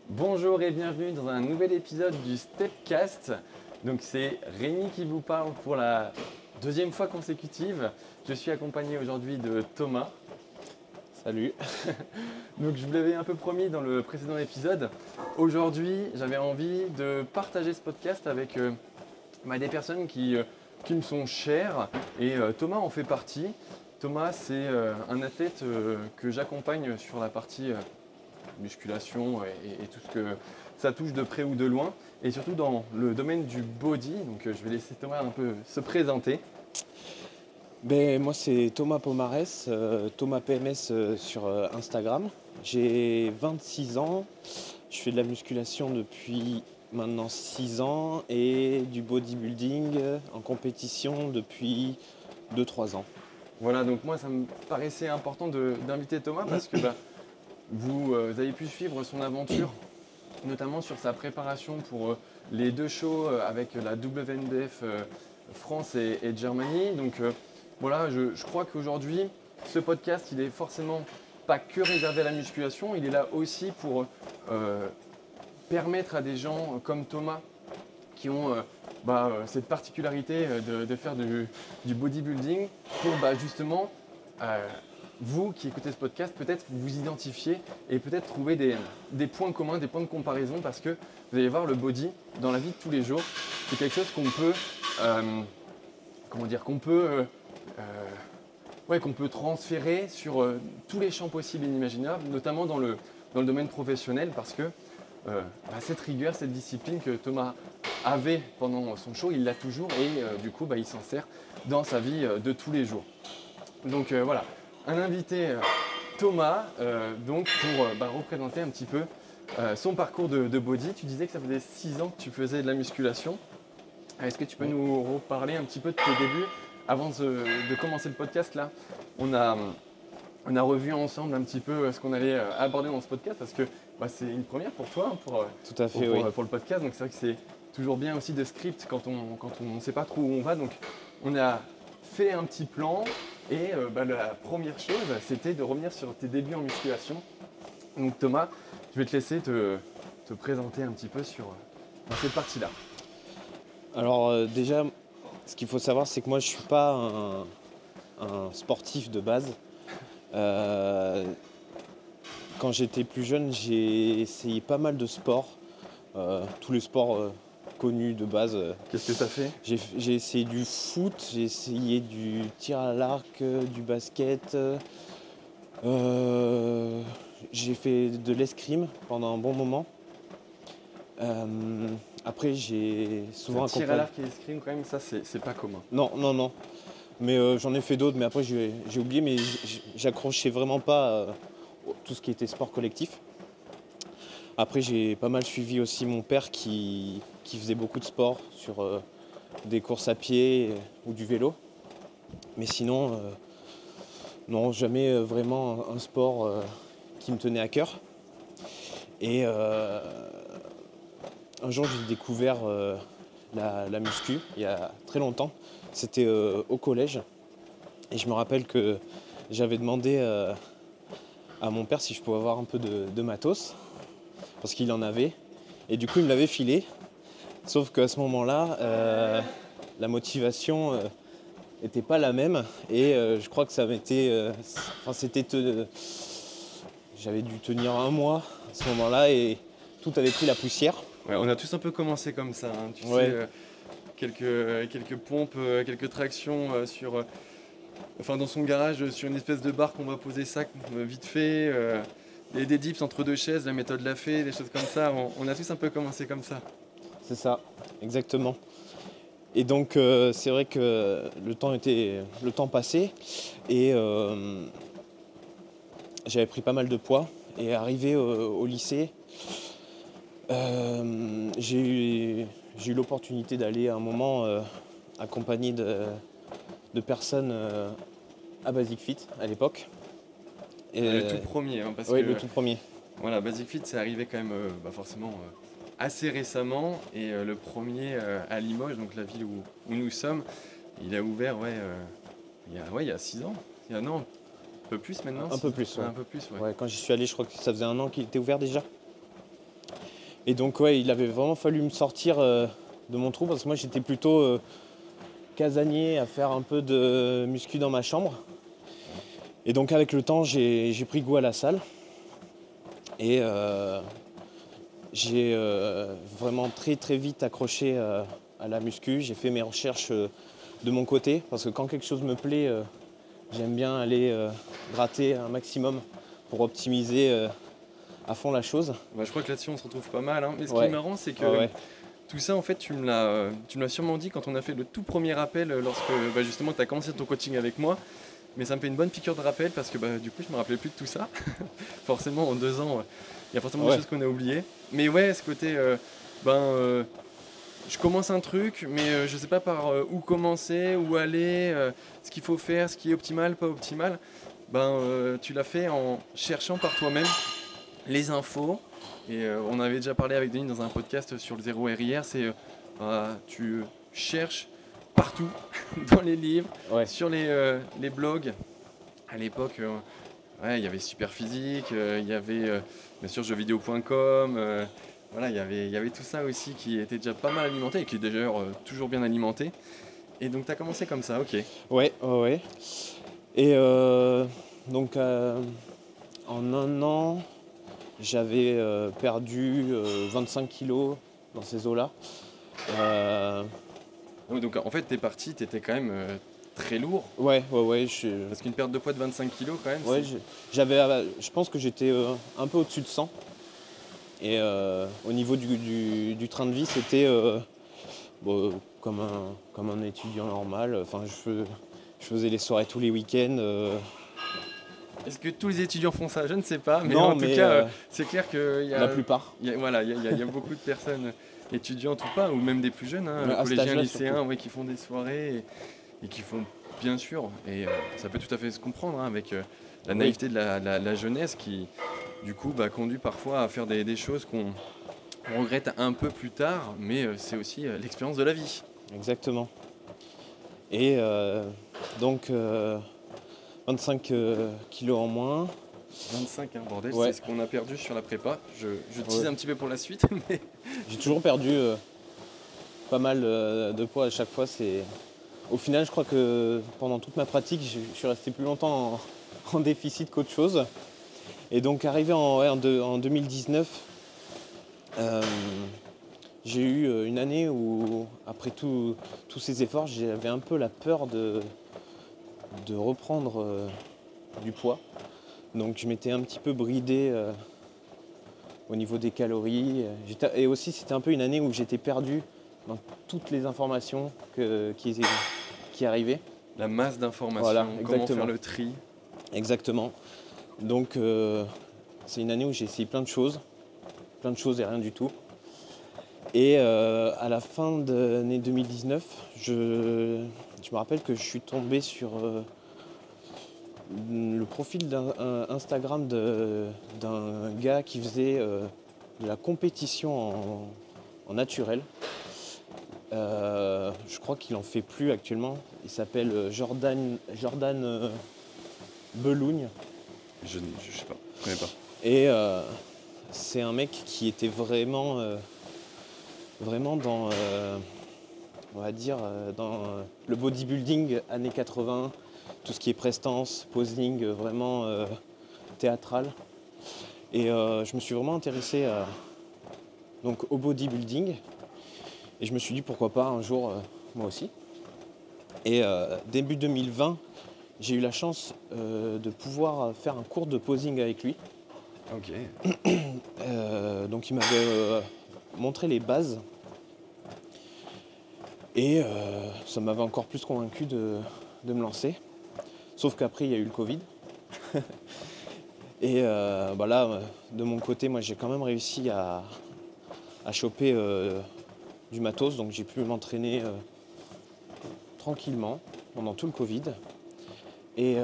Bonjour et bienvenue dans un nouvel épisode du Stepcast. Donc c'est Rémi qui vous parle pour la deuxième fois consécutive. Je suis accompagné aujourd'hui de Thomas. Salut. Donc je vous l'avais un peu promis dans le précédent épisode. Aujourd'hui, j'avais envie de partager ce podcast avec des personnes qui me sont chères et Thomas en fait partie. Thomas, c'est un athlète que j'accompagne sur la partie musculation et tout ce que ça touche de près ou de loin, et surtout dans le domaine du body. Donc je vais laisser Thomas un peu se présenter. Moi c'est Thomas Pomarès, Thomas PMS sur Instagram. J'ai 26 ans, je fais de la musculation depuis maintenant 6 ans et du bodybuilding en compétition depuis 2-3 ans. Voilà, donc moi ça me paraissait important d'inviter Thomas parce que vous avez pu suivre son aventure, notamment sur sa préparation pour les deux shows avec la WNBF France et Germany. Donc voilà, je crois qu'aujourd'hui, ce podcast, il est forcément pas que réservé à la musculation, il est là aussi pour permettre à des gens comme Thomas qui ont cette particularité de faire du bodybuilding pour justement vous qui écoutez ce podcast, peut-être vous identifier et peut-être trouver des points communs, des points de comparaison, parce que vous allez voir, le body dans la vie de tous les jours, c'est quelque chose qu'on peut transférer sur tous les champs possibles et inimaginables, notamment dans le domaine professionnel, parce que cette rigueur, cette discipline que Thomas avait pendant son show, il l'a toujours et du coup il s'en sert dans sa vie de tous les jours. Donc voilà, un invité Thomas donc pour représenter un petit peu son parcours de body. Tu disais que ça faisait 6 ans que tu faisais de la musculation. Est-ce que tu peux nous reparler un petit peu de tes débuts avant de commencer le podcast là? On a revu ensemble un petit peu ce qu'on allait aborder dans ce podcast, parce que c'est une première pour toi, Tout à fait, oui. pour le podcast. Donc c'est vrai que c'est toujours bien aussi de script quand on ne sait pas trop où on va. Donc on a fait un petit plan et la première chose, c'était de revenir sur tes débuts en musculation. Donc Thomas, je vais te laisser te présenter un petit peu sur cette partie-là. Alors déjà, ce qu'il faut savoir, c'est que moi je suis pas un sportif de base. Quand j'étais plus jeune, j'ai essayé pas mal de sports, tous les sports connus de base. Qu'est-ce que tu as fait? J'ai essayé du foot, j'ai essayé du tir à l'arc, du basket. J'ai fait de l'escrime pendant un bon moment. Après, j'ai souvent tir à l'arc et l'escrime, quand même, ça c'est pas commun. Non. Mais j'en ai fait d'autres, mais après j'ai oublié, mais j'accrochais vraiment pas tout ce qui était sport collectif. Après, j'ai pas mal suivi aussi mon père qui faisait beaucoup de sport sur des courses à pied ou du vélo. Mais sinon, non, jamais vraiment un sport qui me tenait à cœur. Et un jour, j'ai découvert la muscu il y a très longtemps. C'était au collège. Et je me rappelle que j'avais demandé à mon père si je pouvais avoir un peu de matos, parce qu'il en avait. Et du coup, il me l'avait filé. Sauf qu'à ce moment-là, la motivation n'était pas la même. Et je crois que ça m'était... j'avais dû tenir un mois à ce moment-là et tout avait pris la poussière. Ouais, on a tous un peu commencé comme ça, hein. Tu sais, quelques pompes, quelques tractions dans son garage, sur une espèce de barre qu'on va poser ça vite fait, des dips entre deux chaises, la méthode l'a fait, des choses comme ça. On a tous un peu commencé comme ça. C'est ça, exactement. Et donc c'est vrai que le temps passait et j'avais pris pas mal de poids. Et arrivé au lycée, j'ai eu l'opportunité d'aller à un moment accompagné de personnes à Basic Fit à l'époque. Le tout premier, hein, parce que le tout premier. Voilà, Basic Fit, c'est arrivé quand même forcément assez récemment, et le premier à Limoges, donc la ville où nous sommes, il a ouvert il y a 6 ans. Non, un peu plus maintenant. Un peu plus, ouais. Un peu plus, ouais. Ouais, quand j'y suis allé, je crois que ça faisait 1 an qu'il était ouvert déjà. Et donc ouais, il avait vraiment fallu me sortir de mon trou parce que moi j'étais plutôt casanier à faire un peu de muscu dans ma chambre. Et donc avec le temps, j'ai pris goût à la salle. Et j'ai vraiment très très vite accroché à la muscu. J'ai fait mes recherches de mon côté parce que quand quelque chose me plaît, j'aime bien aller gratter un maximum pour optimiser à fond la chose. Bah, je crois que là-dessus on se retrouve pas mal, hein. Mais ce qui Ouais. est marrant, c'est que Ouais. tout ça, en fait, tu me l'as sûrement dit quand on a fait le tout premier appel lorsque bah, justement tu as commencé ton coaching avec moi. Mais ça me fait une bonne piqûre de rappel parce que bah, du coup je me rappelais plus de tout ça. Forcément en 2 ans, il y a forcément des choses qu'on a oubliées. Mais ouais, ce côté, je commence un truc, mais je sais pas par où commencer, où aller, ce qu'il faut faire, ce qui est optimal, pas optimal. Tu l'as fait en cherchant par toi-même les infos. Et on avait déjà parlé avec Denis dans un podcast sur le 0 RIR, tu cherches partout, dans les livres, Ouais. sur les blogs. À l'époque, il y avait Superphysique, il y avait bien sûr jeuxvideo.com, voilà, il y avait tout ça aussi qui était déjà pas mal alimenté et qui est d'ailleurs toujours bien alimenté. Et donc tu as commencé comme ça, ok. Ouais. Et donc en un an, j'avais perdu 25 kilos dans ces eaux-là. Donc en fait t'es parti, t'étais quand même très lourd. Ouais. Parce qu'une perte de poids de 25 kilos quand même, Ouais, je pense que j'étais un peu au-dessus de 100. Et au niveau du train de vie, c'était comme un étudiant normal. Enfin, je faisais les soirées tous les week-ends. Est-ce que tous les étudiants font ça? Je ne sais pas, mais Non, en tout mais cas, c'est clair qu'il y a, la plupart. il y a- voilà, il y a beaucoup de personnes étudiantes ou pas, ou même des plus jeunes, Mais à cet collégiens, âge-là, lycéens, ouais, qui font des soirées et qui font bien sûr, et ça peut tout à fait se comprendre, hein, avec la Oui. naïveté de la jeunesse qui, du coup, conduit parfois à faire des choses qu'on regrette un peu plus tard, mais c'est aussi l'expérience de la vie. Exactement. Et donc 25 kilos en moins. 25, hein, bordel, Ouais. c'est ce qu'on a perdu sur la prépa. Je tease Ouais. un petit peu pour la suite, mais J'ai toujours perdu pas mal de poids à chaque fois. Au final, je crois que pendant toute ma pratique, je suis resté plus longtemps en déficit qu'autre chose. Et donc arrivé en 2019, j'ai eu une année où, après tous ces efforts, j'avais un peu la peur de reprendre du poids. Donc je m'étais un petit peu bridé au niveau des calories. Et aussi, c'était un peu une année où j'étais perdu dans toutes les informations qui arrivaient. la masse d'informations, Voilà, comment exactement. faire le tri. Exactement. Donc c'est une année où j'ai essayé plein de choses et rien du tout. Et à la fin de l'année 2019, je me rappelle que je suis tombé sur le profil Instagram d'un gars qui faisait de la compétition en naturel. Je crois qu'il en fait plus actuellement. Il s'appelle Jordan Belougne. Je sais pas, je connais pas. Et c'est un mec qui était vraiment dans, on va dire, dans le bodybuilding années 80, tout ce qui est prestance, posing, vraiment théâtral. Et je me suis vraiment intéressé donc au bodybuilding. Et je me suis dit pourquoi pas un jour moi aussi. Et début 2020, j'ai eu la chance de pouvoir faire un cours de posing avec lui. Ok. Donc il m'avait montré les bases. Et ça m'avait encore plus convaincu de me lancer. Sauf qu'après, il y a eu le Covid. Et là, de mon côté, moi, j'ai quand même réussi à choper du matos. Donc j'ai pu m'entraîner tranquillement pendant tout le Covid. Et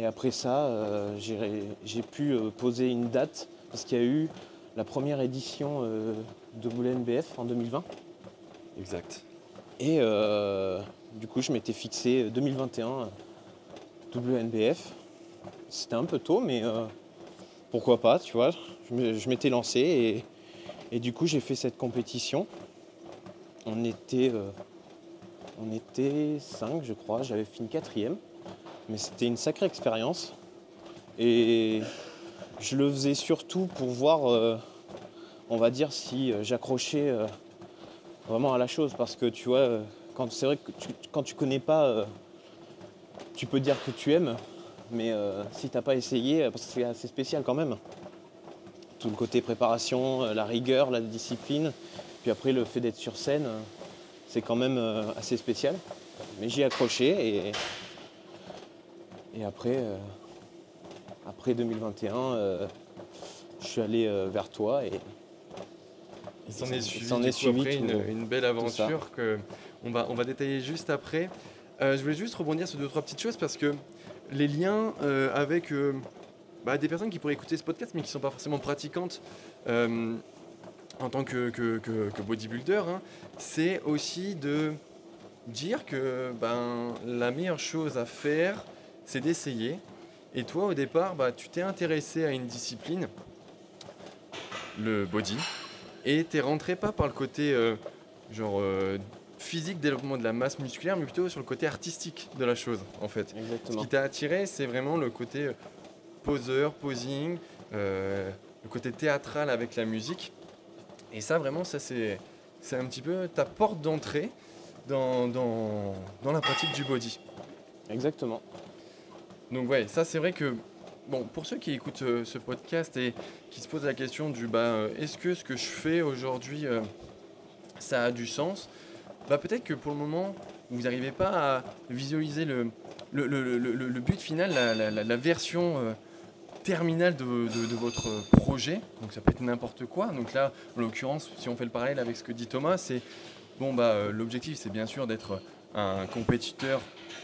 après ça, j'ai pu poser une date parce qu'il y a eu la première édition de WNBF en 2020. Exact. Et du coup, je m'étais fixé 2021 WNBF. C'était un peu tôt, mais pourquoi pas, tu vois. Je m'étais lancé Et du coup, j'ai fait cette compétition. On était 5, je crois. J'avais fini 4e. Mais c'était une sacrée expérience. Et je le faisais surtout pour voir, on va dire, si j'accrochais vraiment à la chose. Parce que tu vois, c'est vrai que quand tu connais pas, tu peux dire que tu aimes. Mais si t'as pas essayé, parce que c'est assez spécial quand même. Tout le côté préparation, la rigueur, la discipline. Puis après, le fait d'être sur scène, c'est quand même assez spécial. Mais j'y ai accroché et après 2021, je suis allé vers toi et Il s'en est suivi, s'en du est coup, suivi après tout- une belle aventure on va détailler juste après. Je voulais juste rebondir sur 2-3 petites choses parce que les liens avec des personnes qui pourraient écouter ce podcast mais qui ne sont pas forcément pratiquantes en tant que bodybuilder, hein, c'est aussi de dire que la meilleure chose à faire, c'est d'essayer. Et toi, au départ, tu t'es intéressé à une discipline, le body, et t'es rentré pas par le côté physique, développement de la masse musculaire, mais plutôt sur le côté artistique de la chose, en fait. Ce exactement. qui t'a attiré, c'est vraiment le côté poseur, posing, le côté théâtral avec la musique. Et ça, vraiment, c'est un petit peu ta porte d'entrée dans la pratique du body. Exactement. Donc ouais, ça c'est vrai que, bon, pour ceux qui écoutent ce podcast et qui se posent la question du est-ce que ce que je fais aujourd'hui, ça a du sens, peut-être que pour le moment, vous n'arrivez pas à visualiser le but final, la version terminale de votre projet. Donc ça peut être n'importe quoi. Donc là, en l'occurrence, si on fait le parallèle avec ce que dit Thomas, c'est l'objectif, c'est bien sûr d'être un compétiteur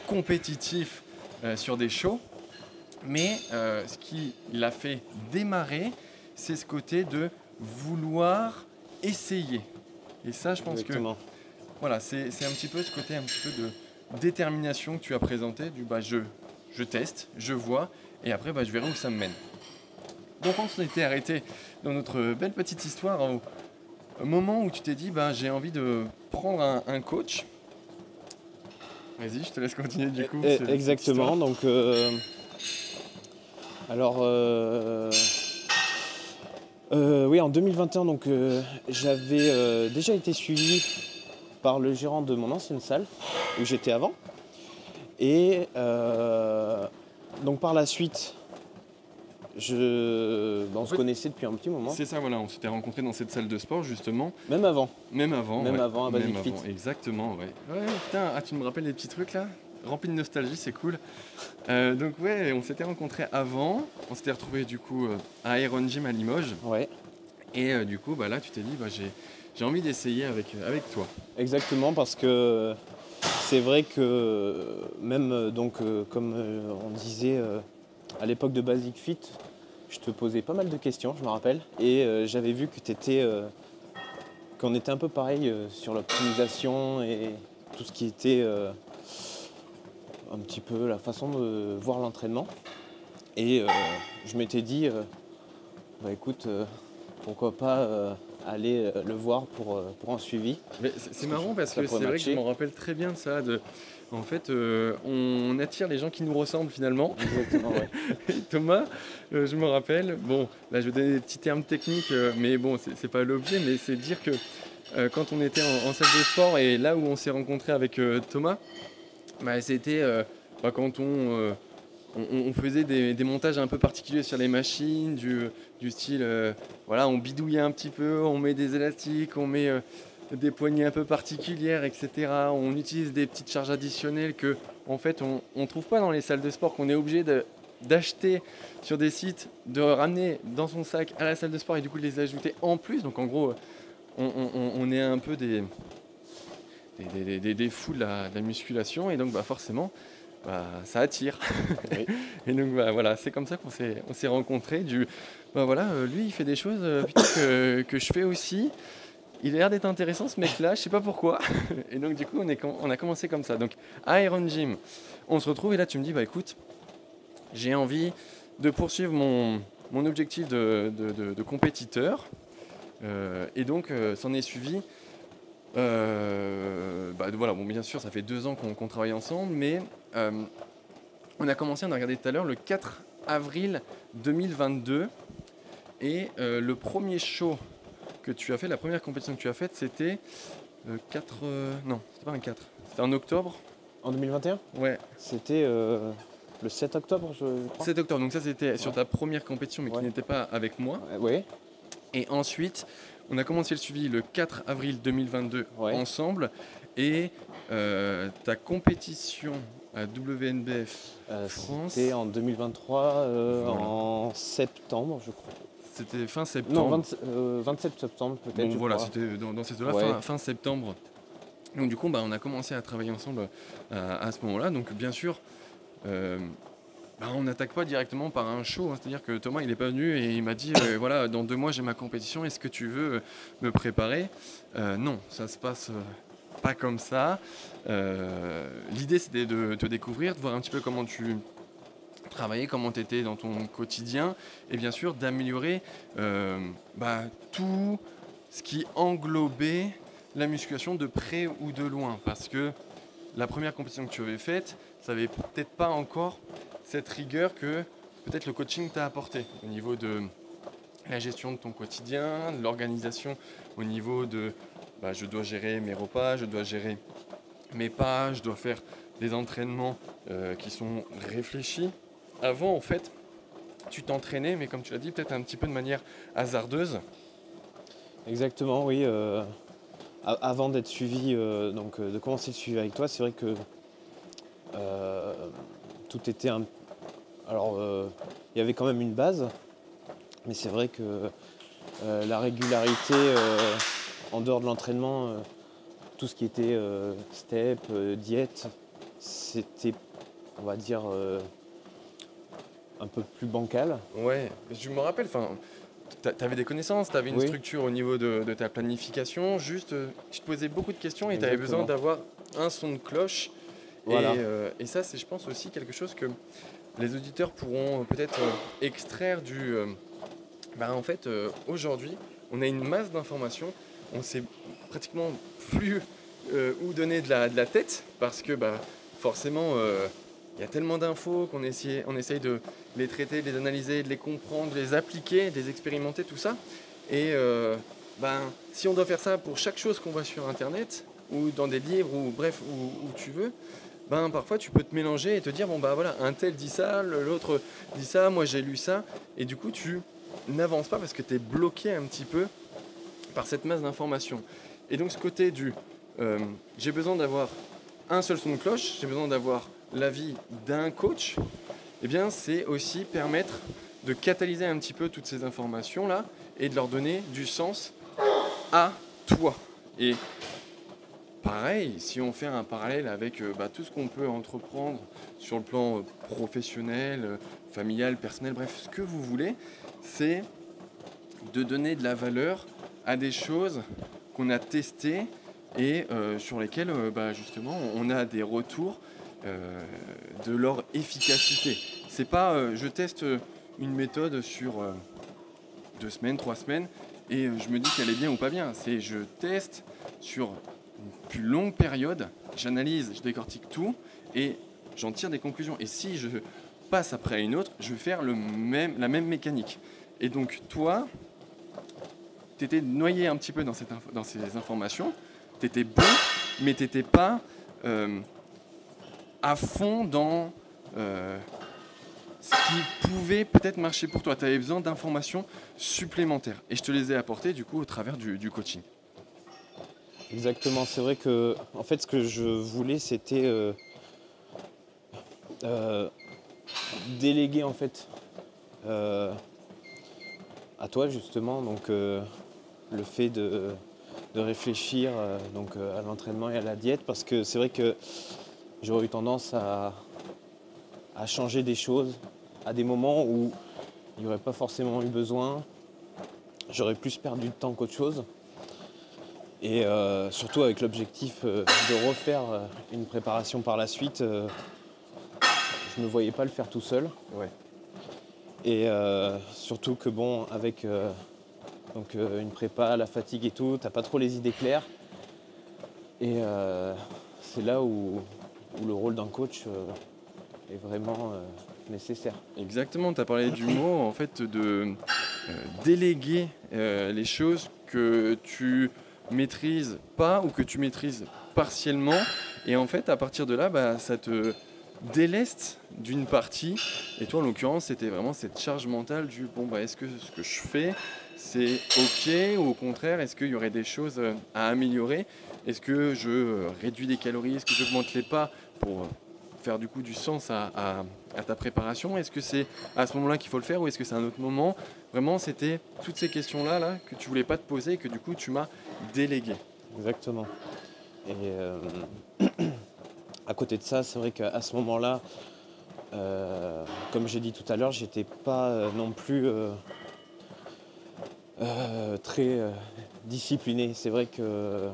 compétitif sur des shows. Mais ce qui l'a fait démarrer, c'est ce côté de vouloir essayer. Et ça, je pense Exactement. que voilà, c'est un petit peu ce côté un petit peu de détermination que tu as présenté, du je teste, je vois, et après je verrai où ça me mène. Donc on s'était arrêté dans notre belle petite histoire au moment où tu t'es dit j'ai envie de prendre un coach. Vas-y, je te laisse continuer du coup. Exactement. Donc, alors, oui, en 2021, donc, j'avais déjà été suivi par le gérant de mon ancienne salle où j'étais avant. Et donc par la suite, on se connaissait depuis un petit moment. C'est ça, voilà, on s'était rencontrés dans cette salle de sport justement. Même avant. Même avant, à Basic Fit. Exactement, ouais. Ouais, putain, tu me rappelles des petits trucs là, remplis de nostalgie, c'est cool. Donc ouais, on s'était rencontrés avant, on s'était retrouvés du coup à Iron Gym à Limoges. Ouais. Et du coup, là, tu t'es dit, j'ai envie d'essayer avec toi. Exactement, parce que c'est vrai que même comme on disait à l'époque de Basic Fit, je te posais pas mal de questions, je me rappelle, et j'avais vu que qu'on était un peu pareil sur l'optimisation et tout ce qui était un petit peu la façon de voir l'entraînement. Et je m'étais dit, écoute, pourquoi pas aller le voir pour un suivi. Mais c'est marrant parce que c'est vrai que je m'en rappelle très bien de ça. En fait, on attire les gens qui nous ressemblent finalement. Exactement, ouais. Et Thomas, je me rappelle, bon, là je vais donner des petits termes techniques, mais bon, c'est pas l'objet, mais c'est dire que quand on était en salle de sport et là où on s'est rencontré avec Thomas, c'était quand on faisait des montages un peu particuliers sur les machines, du style, on bidouillait un petit peu, on met des élastiques, on met des poignées un peu particulières, etc. On utilise des petites charges additionnelles que, en fait, on ne trouve pas dans les salles de sport, qu'on est obligé d'acheter sur des sites, de ramener dans son sac à la salle de sport et du coup de les ajouter en plus. Donc en gros, on est un peu des fous de la musculation et donc forcément ça attire. Oui. Et donc voilà, c'est comme ça qu'on s'est rencontrés. Lui il fait des choses que je fais aussi. Il a l'air d'être intéressant ce mec là, je sais pas pourquoi. Et donc du coup on a commencé comme ça. Donc à Iron Gym, on se retrouve et là tu me dis écoute, j'ai envie de poursuivre mon objectif de compétiteur. Et donc, s'en est suivi. Voilà, bon, bien sûr, ça fait 2 ans qu'on travaille ensemble, mais on a commencé, on a regardé tout à l'heure, le 4 avril 2022. Et le premier show que tu as fait, la première compétition que tu as faite, c'était 4. Non, c'était pas un 4. C'était en octobre. En 2021 ? Ouais, C'était le 7 octobre, je crois. 7 octobre. Donc, ça, c'était sur Ouais. ta première compétition, mais qui Ouais. n'était pas avec moi. Oui. Et ensuite, on a commencé le suivi le 4 avril 2022 Ouais. ensemble. Et ta compétition à WNBF France, C'était en 2023, Voilà. en septembre, je crois. c'était fin Non, septembre. 27 septembre peut-être. Bon, je voilà, crois. c'était dans ces eaux-là, Ouais. fin septembre. Donc du coup, on a commencé à travailler ensemble à ce moment-là. Donc bien sûr, on n'attaque pas directement par un show. C'est-à-dire que Thomas, il n'est pas venu et il m'a dit, voilà, dans 2 mois, j'ai ma compétition, est-ce que tu veux me préparer ? Non, ça se passe pas comme ça. L'idée, c'était de te découvrir, de voir un petit peu comment tu travaillais, comment tu étais dans ton quotidien, et bien sûr d'améliorer tout ce qui englobait la musculation de près ou de loin. Parce que la première compétition que tu avais faite, ça n'avait peut-être pas encore cette rigueur que peut-être le coaching t'a apporté au niveau de la gestion de ton quotidien, de l'organisation au niveau de je dois gérer mes repas, je dois gérer mes pas, je dois faire des entraînements qui sont réfléchis. Avant, en fait, tu t'entraînais, mais comme tu l'as dit, peut-être un petit peu de manière hasardeuse. Exactement, oui. Avant d'être suivi, de commencer le suivi avec toi, c'est vrai que tout était un. Alors, il y avait quand même une base, mais c'est vrai que la régularité en dehors de l'entraînement, tout ce qui était step, diète, c'était, on va dire, un peu plus bancal. Ouais, je me rappelle, tu avais des connaissances, tu avais une Oui. structure au niveau de ta planification, juste tu te posais beaucoup de questions et tu avais besoin Exactement. d'avoir un son de cloche. Voilà. Et ça, c'est je pense aussi quelque chose que les auditeurs pourront peut-être extraire du... en fait, aujourd'hui, on a une masse d'informations, on sait pratiquement plus où donner de la tête parce que forcément, il y a tellement d'infos qu'on essaye de les traiter, de les analyser, de les comprendre, de les appliquer, de les expérimenter, tout ça. Et si on doit faire ça pour chaque chose qu'on voit sur Internet ou dans des livres ou bref, où tu veux, parfois tu peux te mélanger et te dire, voilà, un tel dit ça, l'autre dit ça, moi j'ai lu ça. Et du coup, tu n'avances pas parce que tu es bloqué un petit peu par cette masse d'informations. Et donc ce côté du j'ai besoin d'avoir un seul son de cloche, j'ai besoin d'avoir l'avis d'un coach, eh bien c'est aussi permettre de catalyser un petit peu toutes ces informations-là et de leur donner du sens à toi. Et pareil, si on fait un parallèle avec tout ce qu'on peut entreprendre sur le plan professionnel, familial, personnel, bref, ce que vous voulez, c'est de donner de la valeur à des choses qu'on a testées et sur lesquelles justement on a des retours de leur efficacité. C'est pas je teste une méthode sur 2 semaines, 3 semaines et je me dis qu'elle est bien ou pas bien. C'est je teste sur une plus longue période, j'analyse, je décortique tout et j'en tire des conclusions. Et si je passe après à une autre, je vais faire la même mécanique. Et donc toi, tu étais noyé un petit peu dans ces informations, tu étais bon, mais tu n'étais pas à fond dans ce qui pouvait peut-être marcher pour toi. Tu avais besoin d'informations supplémentaires. Et je te les ai apportées du coup au travers du coaching. Exactement, c'est vrai que en fait ce que je voulais c'était déléguer en fait à toi justement donc le fait de réfléchir à l'entraînement et à la diète parce que c'est vrai que j'aurais eu tendance à changer des choses à des moments où il n'y aurait pas forcément eu besoin, j'aurais plus perdu de temps qu'autre chose. Et surtout avec l'objectif de refaire une préparation par la suite, je ne me voyais pas le faire tout seul. Ouais. Et surtout que bon, avec Donc une prépa, la fatigue et tout, t'as pas trop les idées claires. Et c'est là où le rôle d'un coach est vraiment nécessaire. Exactement, tu as parlé du mot en fait de déléguer les choses que tu maîtrises pas ou que tu maîtrises partiellement. Et en fait, à partir de là, bah, ça te déleste d'une partie. Et toi, en l'occurrence, c'était vraiment cette charge mentale du bon, bah, est-ce que ce que je fais, c'est OK ou au contraire, est-ce qu'il y aurait des choses à améliorer? Est-ce que je réduis les calories? Est-ce que j'augmente les pas pour faire du coup du sens à ta préparation? Est-ce que c'est à ce moment-là qu'il faut le faire ou est-ce que c'est un autre moment? Vraiment, c'était toutes ces questions-là là, que tu voulais pas te poser et que du coup tu m'as délégué. Exactement. Et à côté de ça, c'est vrai qu'à ce moment-là, comme j'ai dit tout à l'heure, j'étais pas non plus très discipliné. C'est vrai que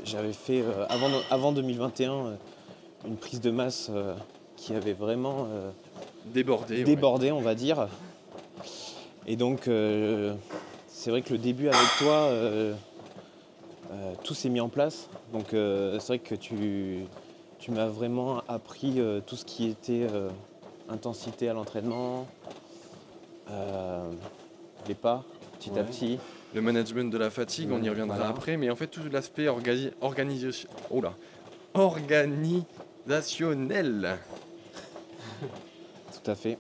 j'avais fait avant 2021 une prise de masse qui avait vraiment débordé, on va dire. Et donc c'est vrai que le début avec toi, tout s'est mis en place. Donc c'est vrai que tu m'as vraiment appris tout ce qui était intensité à l'entraînement, les pas, petit à Ouais. petit. Le management de la fatigue, on y reviendra Voilà. après, mais en fait tout l'aspect organisationnel. Tout à fait.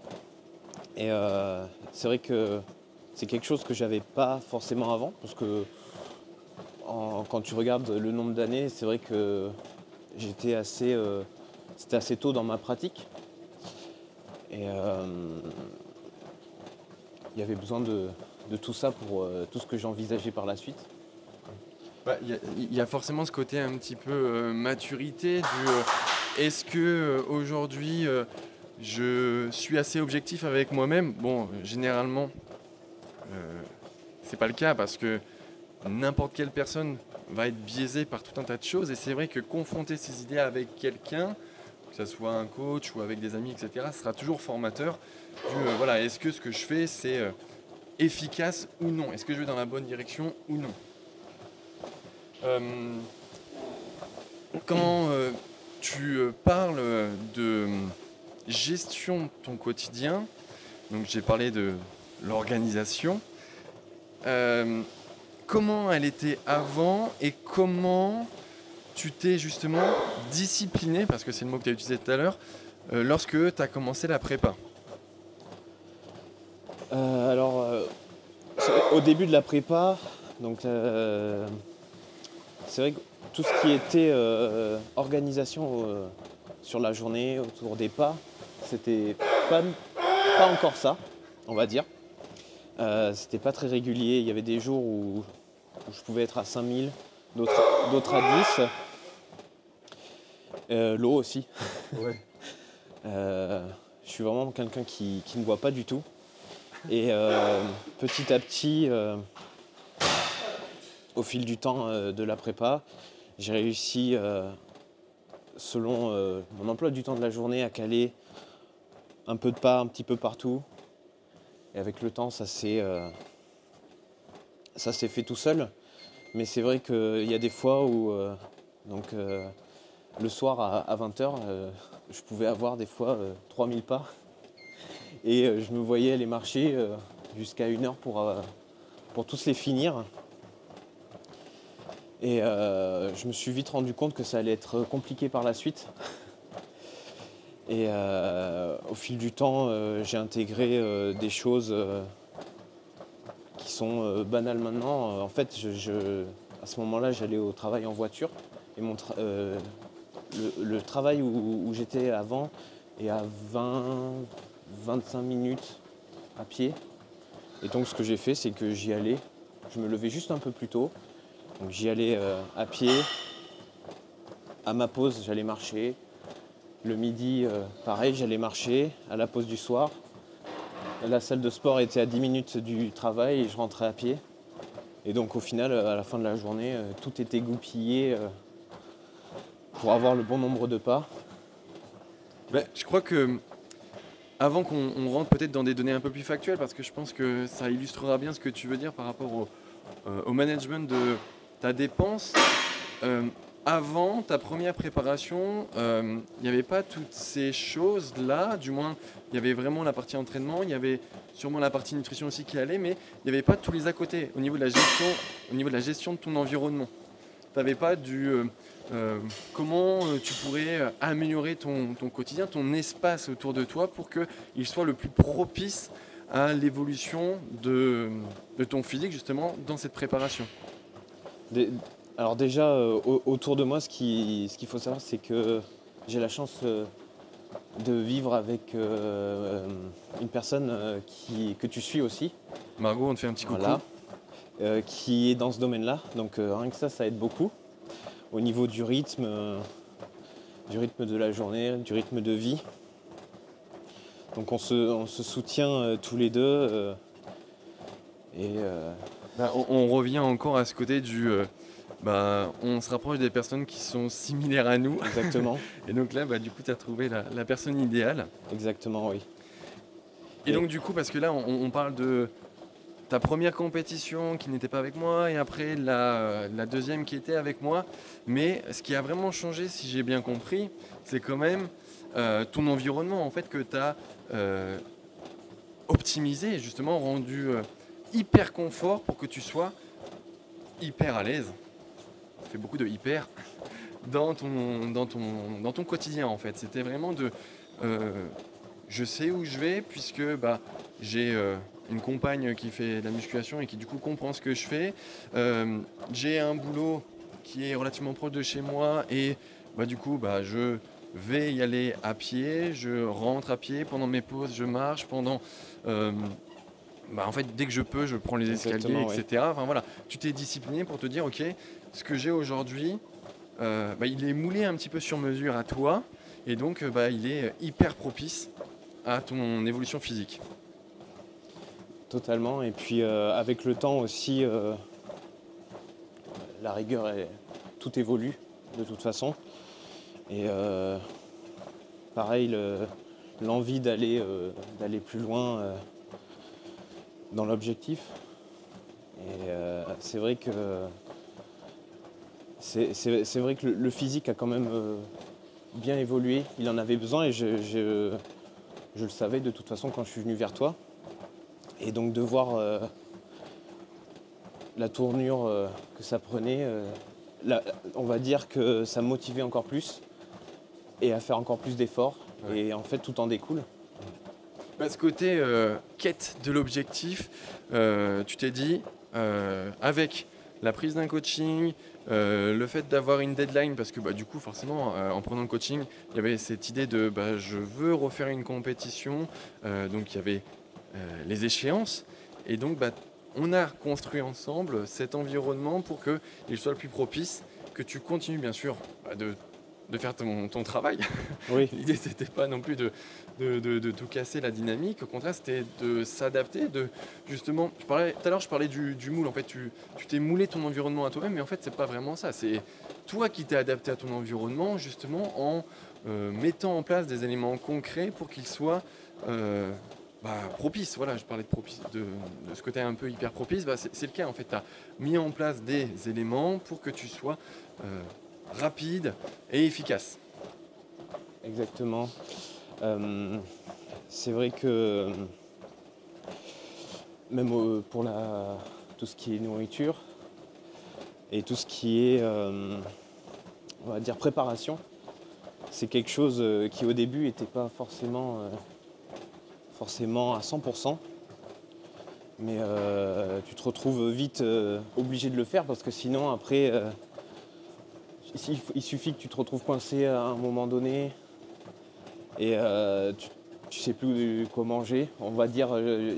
Et c'est vrai que c'est quelque chose que j'avais pas forcément avant, parce que quand tu regardes le nombre d'années, c'est vrai que c'était assez tôt dans ma pratique. Et il y avait besoin de tout ça pour tout ce que j'envisageais par la suite. Bah, il y a forcément ce côté un petit peu maturité du est-ce que aujourd'hui je suis assez objectif avec moi-même? Bon, généralement, c'est pas le cas parce que n'importe quelle personne va être biaisée par tout un tas de choses et c'est vrai que confronter ses idées avec quelqu'un, que ce soit un coach ou avec des amis, etc., sera toujours formateur. Voilà, est-ce que ce que je fais c'est efficace ou non? Est-ce que je vais dans la bonne direction ou non? Euh, Quand tu parles de gestion de ton quotidien, donc j'ai parlé de l'organisation, euh, comment elle était avant et comment tu t'es justement discipliné, parce que c'est le mot que tu as utilisé tout à l'heure, lorsque tu as commencé la prépa? Alors, au début de la prépa, donc c'est vrai que tout ce qui était organisation sur la journée, autour des pas, c'était pas encore ça, on va dire. C'était pas très régulier. Il y avait des jours où je pouvais être à 5000, d'autres à 10. L'eau aussi. Ouais. Je suis vraiment quelqu'un qui ne boit pas du tout. Et petit à petit, au fil du temps de la prépa, j'ai réussi, selon mon emploi du temps de la journée, à caler un peu de pas un petit peu partout. Et avec le temps, ça s'est fait tout seul. Mais c'est vrai qu'il y a des fois où, le soir à 20h, je pouvais avoir des fois 3000 pas. Et je me voyais aller marcher jusqu'à 1 heure pour tous les finir. Et je me suis vite rendu compte que ça allait être compliqué par la suite. Et au fil du temps, j'ai intégré des choses qui sont banales maintenant. En fait, à ce moment-là, j'allais au travail en voiture. Et le travail où j'étais avant est à 20-25 minutes à pied. Et donc ce que j'ai fait, c'est que j'y allais. Je me levais juste un peu plus tôt. Donc j'y allais à pied. À ma pause, j'allais marcher. Le midi, pareil, j'allais marcher. À la pause du soir, la salle de sport était à 10 minutes du travail et je rentrais à pied. Et donc au final, à la fin de la journée, tout était goupillé pour avoir le bon nombre de pas. Ben, je crois que avant qu'on rentre peut-être dans des données un peu plus factuelles, parce que je pense que ça illustrera bien ce que tu veux dire par rapport au management de ta dépense. Euh, Avant ta première préparation, il n'y avait pas toutes ces choses-là, du moins il y avait vraiment la partie entraînement, il y avait sûrement la partie nutrition aussi qui allait, mais il n'y avait pas tous les à côté au niveau de la gestion, au niveau de la gestion de ton environnement. Tu n'avais pas comment tu pourrais améliorer ton quotidien, ton espace autour de toi pour qu'il soit le plus propice à l'évolution de ton physique justement dans cette préparation. Dé- Alors déjà, autour de moi, ce qu'il faut savoir, c'est que j'ai la chance de vivre avec une personne que tu suis aussi, Margot, on te fait un petit coucou. voilà, qui est dans ce domaine-là. Donc rien que ça aide beaucoup au niveau du rythme de la journée, du rythme de vie. Donc on se soutient tous les deux. Et On revient encore à ce côté on se rapproche des personnes qui sont similaires à nous. exactement, Et donc là, du coup, tu as trouvé la personne idéale. exactement, oui. Et donc du coup, parce que là, on parle de ta première compétition qui n'était pas avec moi et après la deuxième qui était avec moi. Mais ce qui a vraiment changé, si j'ai bien compris, c'est quand même ton environnement en fait que tu as optimisé et justement rendu hyper confort pour que tu sois hyper à l'aise. Ça fait beaucoup de hyper dans ton quotidien en fait. C'était vraiment je sais où je vais puisque j'ai une compagne qui fait de la musculation et qui du coup comprend ce que je fais. J'ai un boulot qui est relativement proche de chez moi et du coup je vais y aller à pied, je rentre à pied, pendant mes pauses je marche, en fait dès que je peux je prends les escaliers, Exactement, ouais. etc. Enfin voilà, tu t'es discipliné pour te dire ok, ce que j'ai aujourd'hui, il est moulé un petit peu sur mesure à toi et donc il est hyper propice à ton évolution physique. Totalement. Et puis avec le temps aussi, la rigueur, tout évolue de toute façon. Et pareil, l'envie d'aller plus loin dans l'objectif. Et c'est vrai que c'est vrai que le physique a quand même bien évolué. Il en avait besoin et je le savais de toute façon quand je suis venu vers toi. Et donc de voir la tournure que ça prenait, on va dire que ça me motivait encore plus et à faire encore plus d'efforts. Ouais. Et en fait, tout en découle. Ce côté quête de l'objectif, tu t'es dit, avec la prise d'un coaching, le fait d'avoir une deadline, parce que du coup forcément en prenant le coaching, il y avait cette idée de je veux refaire une compétition, donc il y avait les échéances, et donc on a construit ensemble cet environnement pour qu'il soit le plus propice, que tu continues bien sûr de faire ton travail. Oui, L'idée, c'était pas non plus de tout casser la dynamique. Au contraire, c'était de s'adapter. Justement, tout à l'heure, je parlais du moule. En fait, tu t'es moulé ton environnement à toi-même, mais en fait, c'est pas vraiment ça. C'est toi qui t'es adapté à ton environnement, justement, en mettant en place des éléments concrets pour qu'il soit propice. Voilà, je parlais de ce côté un peu hyper propice. C'est le cas, en fait. Tu as mis en place des éléments pour que tu sois rapide et efficace. exactement. C'est vrai que même pour tout ce qui est nourriture et tout ce qui est, on va dire, préparation, c'est quelque chose qui au début n'était pas forcément à 100%. Mais tu te retrouves vite obligé de le faire parce que sinon après il suffit que tu te retrouves coincé à un moment donné et tu sais plus quoi manger. On va dire,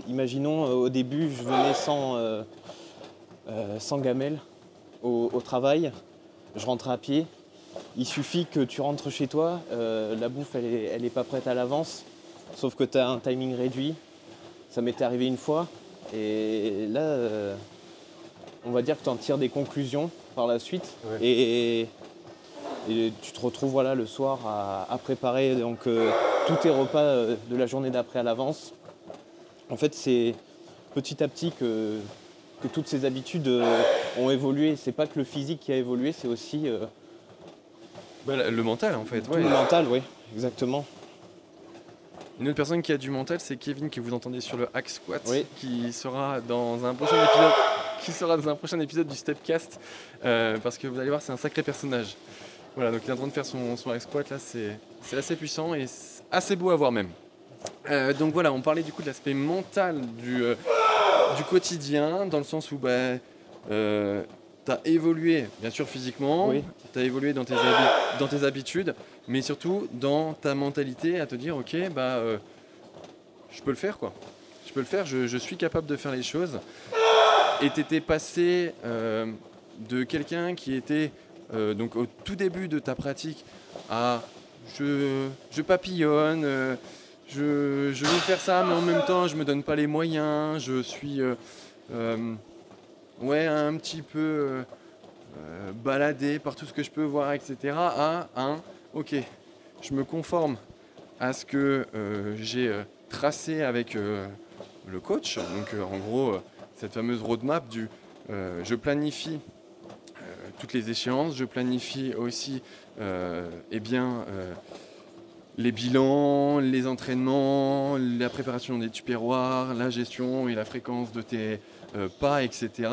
imaginons au début je venais sans gamelle au travail, je rentrais à pied. Il suffit que tu rentres chez toi, la bouffe elle est pas prête à l'avance, sauf que tu as un timing réduit. Ça m'était arrivé une fois et là on va dire que tu en tires des conclusions par la suite. Ouais. Et Et tu te retrouves voilà, le soir à préparer donc, tous tes repas de la journée d'après à l'avance. En fait, c'est petit à petit que toutes ces habitudes ont évolué. C'est pas que le physique qui a évolué, c'est aussi Le mental en fait, tout ouais. le mental, oui, exactement. Une autre personne qui a du mental, c'est Kevin que vous entendez sur le hack squat, Oui. qui sera dans un prochain épisode du Stepcast, parce que vous allez voir, c'est un sacré personnage. Voilà, donc il est en train de faire son hack squat là, c'est assez puissant et assez beau à voir même. Donc voilà, on parlait du coup de l'aspect mental du quotidien, dans le sens où tu as évolué, bien sûr physiquement, Oui. tu as évolué dans tes habitudes, mais surtout dans ta mentalité à te dire ok, je peux le faire quoi. Je peux le faire, je suis capable de faire les choses. Et tu étais passé de quelqu'un qui était donc au tout début de ta pratique à je papillonne, je veux faire ça, mais en même temps je me donne pas les moyens, je suis un petit peu baladé par tout ce que je peux voir, etc. À un ok, je me conforme à ce que j'ai tracé avec le coach. Donc en gros, cette fameuse roadmap du je planifie toutes les échéances, je planifie aussi les bilans, les entraînements, la préparation des tupperwares, la gestion et la fréquence de tes pas, etc.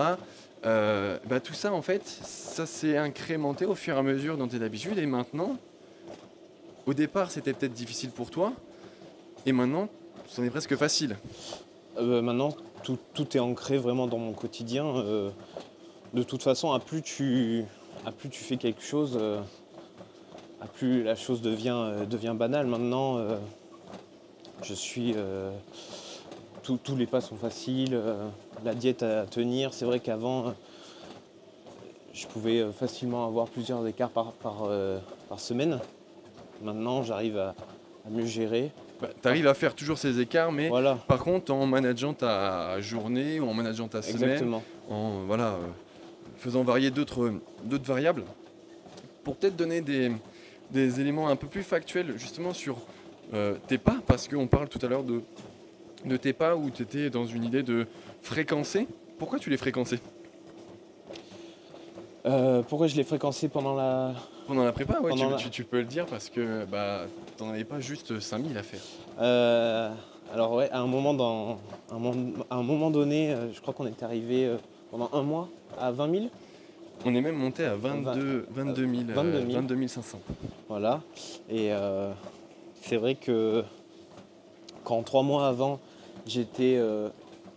Tout ça, en fait, ça s'est incrémenté au fur et à mesure dans tes habitudes. Et maintenant, au départ, c'était peut-être difficile pour toi. Et maintenant, c'en est presque facile. Maintenant, tout est ancré vraiment dans mon quotidien. De toute façon, à plus tu fais quelque chose, à plus la chose devient banale. Maintenant, tous les pas sont faciles, la diète à tenir. C'est vrai qu'avant, je pouvais facilement avoir plusieurs écarts par semaine. Maintenant, j'arrive à mieux gérer. Tu arrives à faire toujours ces écarts, mais Voilà, par contre, en manageant ta journée ou en manageant ta semaine, exactement. en faisant varier d'autres variables, pour peut-être donner des éléments un peu plus factuels justement sur tes pas, parce qu'on parle tout à l'heure de tes pas où tu étais dans une idée de fréquencer. Pourquoi tu les fréquençais Pourquoi je l'ai fréquencé pendant la... pendant la prépa? Ouais, Pendant tu peux le dire parce que t'en avais pas juste 5000 à faire. Alors ouais, à un moment donné, je crois qu'on est arrivé pendant un mois à 20 000. On est même monté à 22 500. Voilà. Et c'est vrai que quand 3 mois avant, j'étais,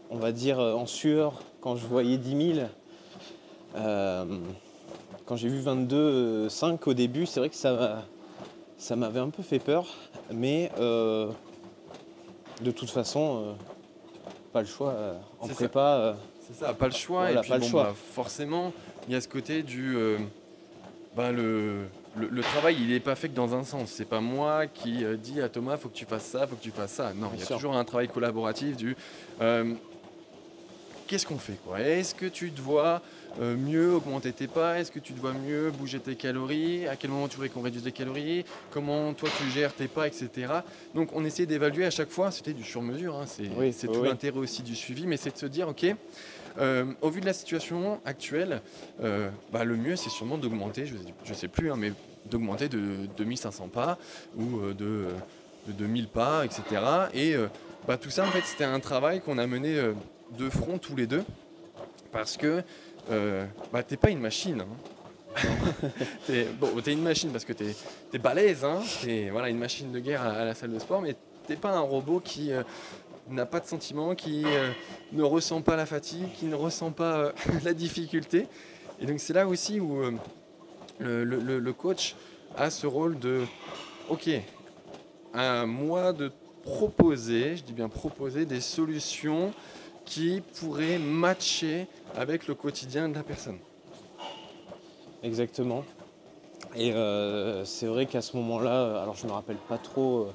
on va dire, en sueur, quand je voyais 10 000, quand j'ai vu 22,5 au début, c'est vrai que ça m'avait un peu fait peur. Mais de toute façon, pas le choix. En C'est prépa, C'est ça, pas le choix. Voilà, Et puis pas le choix. forcément, il y a ce côté du le travail, il n'est pas fait que dans un sens. C'est pas moi qui dis à Thomas, faut que tu fasses ça, faut que tu fasses ça. Non, il y a sûr. toujours un travail collaboratif du qu'est-ce qu'on fait quoi. Est-ce que tu dois mieux augmenter tes pas? Est-ce que tu dois mieux bouger tes calories? À quel moment tu voudrais qu'on réduise les calories? Comment toi tu gères tes pas, etc. Donc on essayait d'évaluer à chaque fois, c'était du sur-mesure, hein. C'est tout l'intérêt aussi du suivi, mais c'est de se dire ok, au vu de la situation actuelle, le mieux c'est sûrement d'augmenter, je sais plus, hein, mais d'augmenter de 2500 pas ou de 2000 pas, etc. Et tout ça en fait c'était un travail qu'on a mené de front tous les deux parce que t'es pas une machine. Hein. T'es une machine parce que t'es balèze, hein. T'es une machine de guerre à la salle de sport, mais t'es pas un robot qui n'a pas de sentiments, qui ne ressent pas la fatigue, qui ne ressent pas la difficulté. Et donc c'est là aussi où le coach a ce rôle de ok, à moi de proposer, je dis bien proposer, des solutions qui pourraient matcher avec le quotidien de la personne. Exactement. Et c'est vrai qu'à ce moment-là, alors je me rappelle pas trop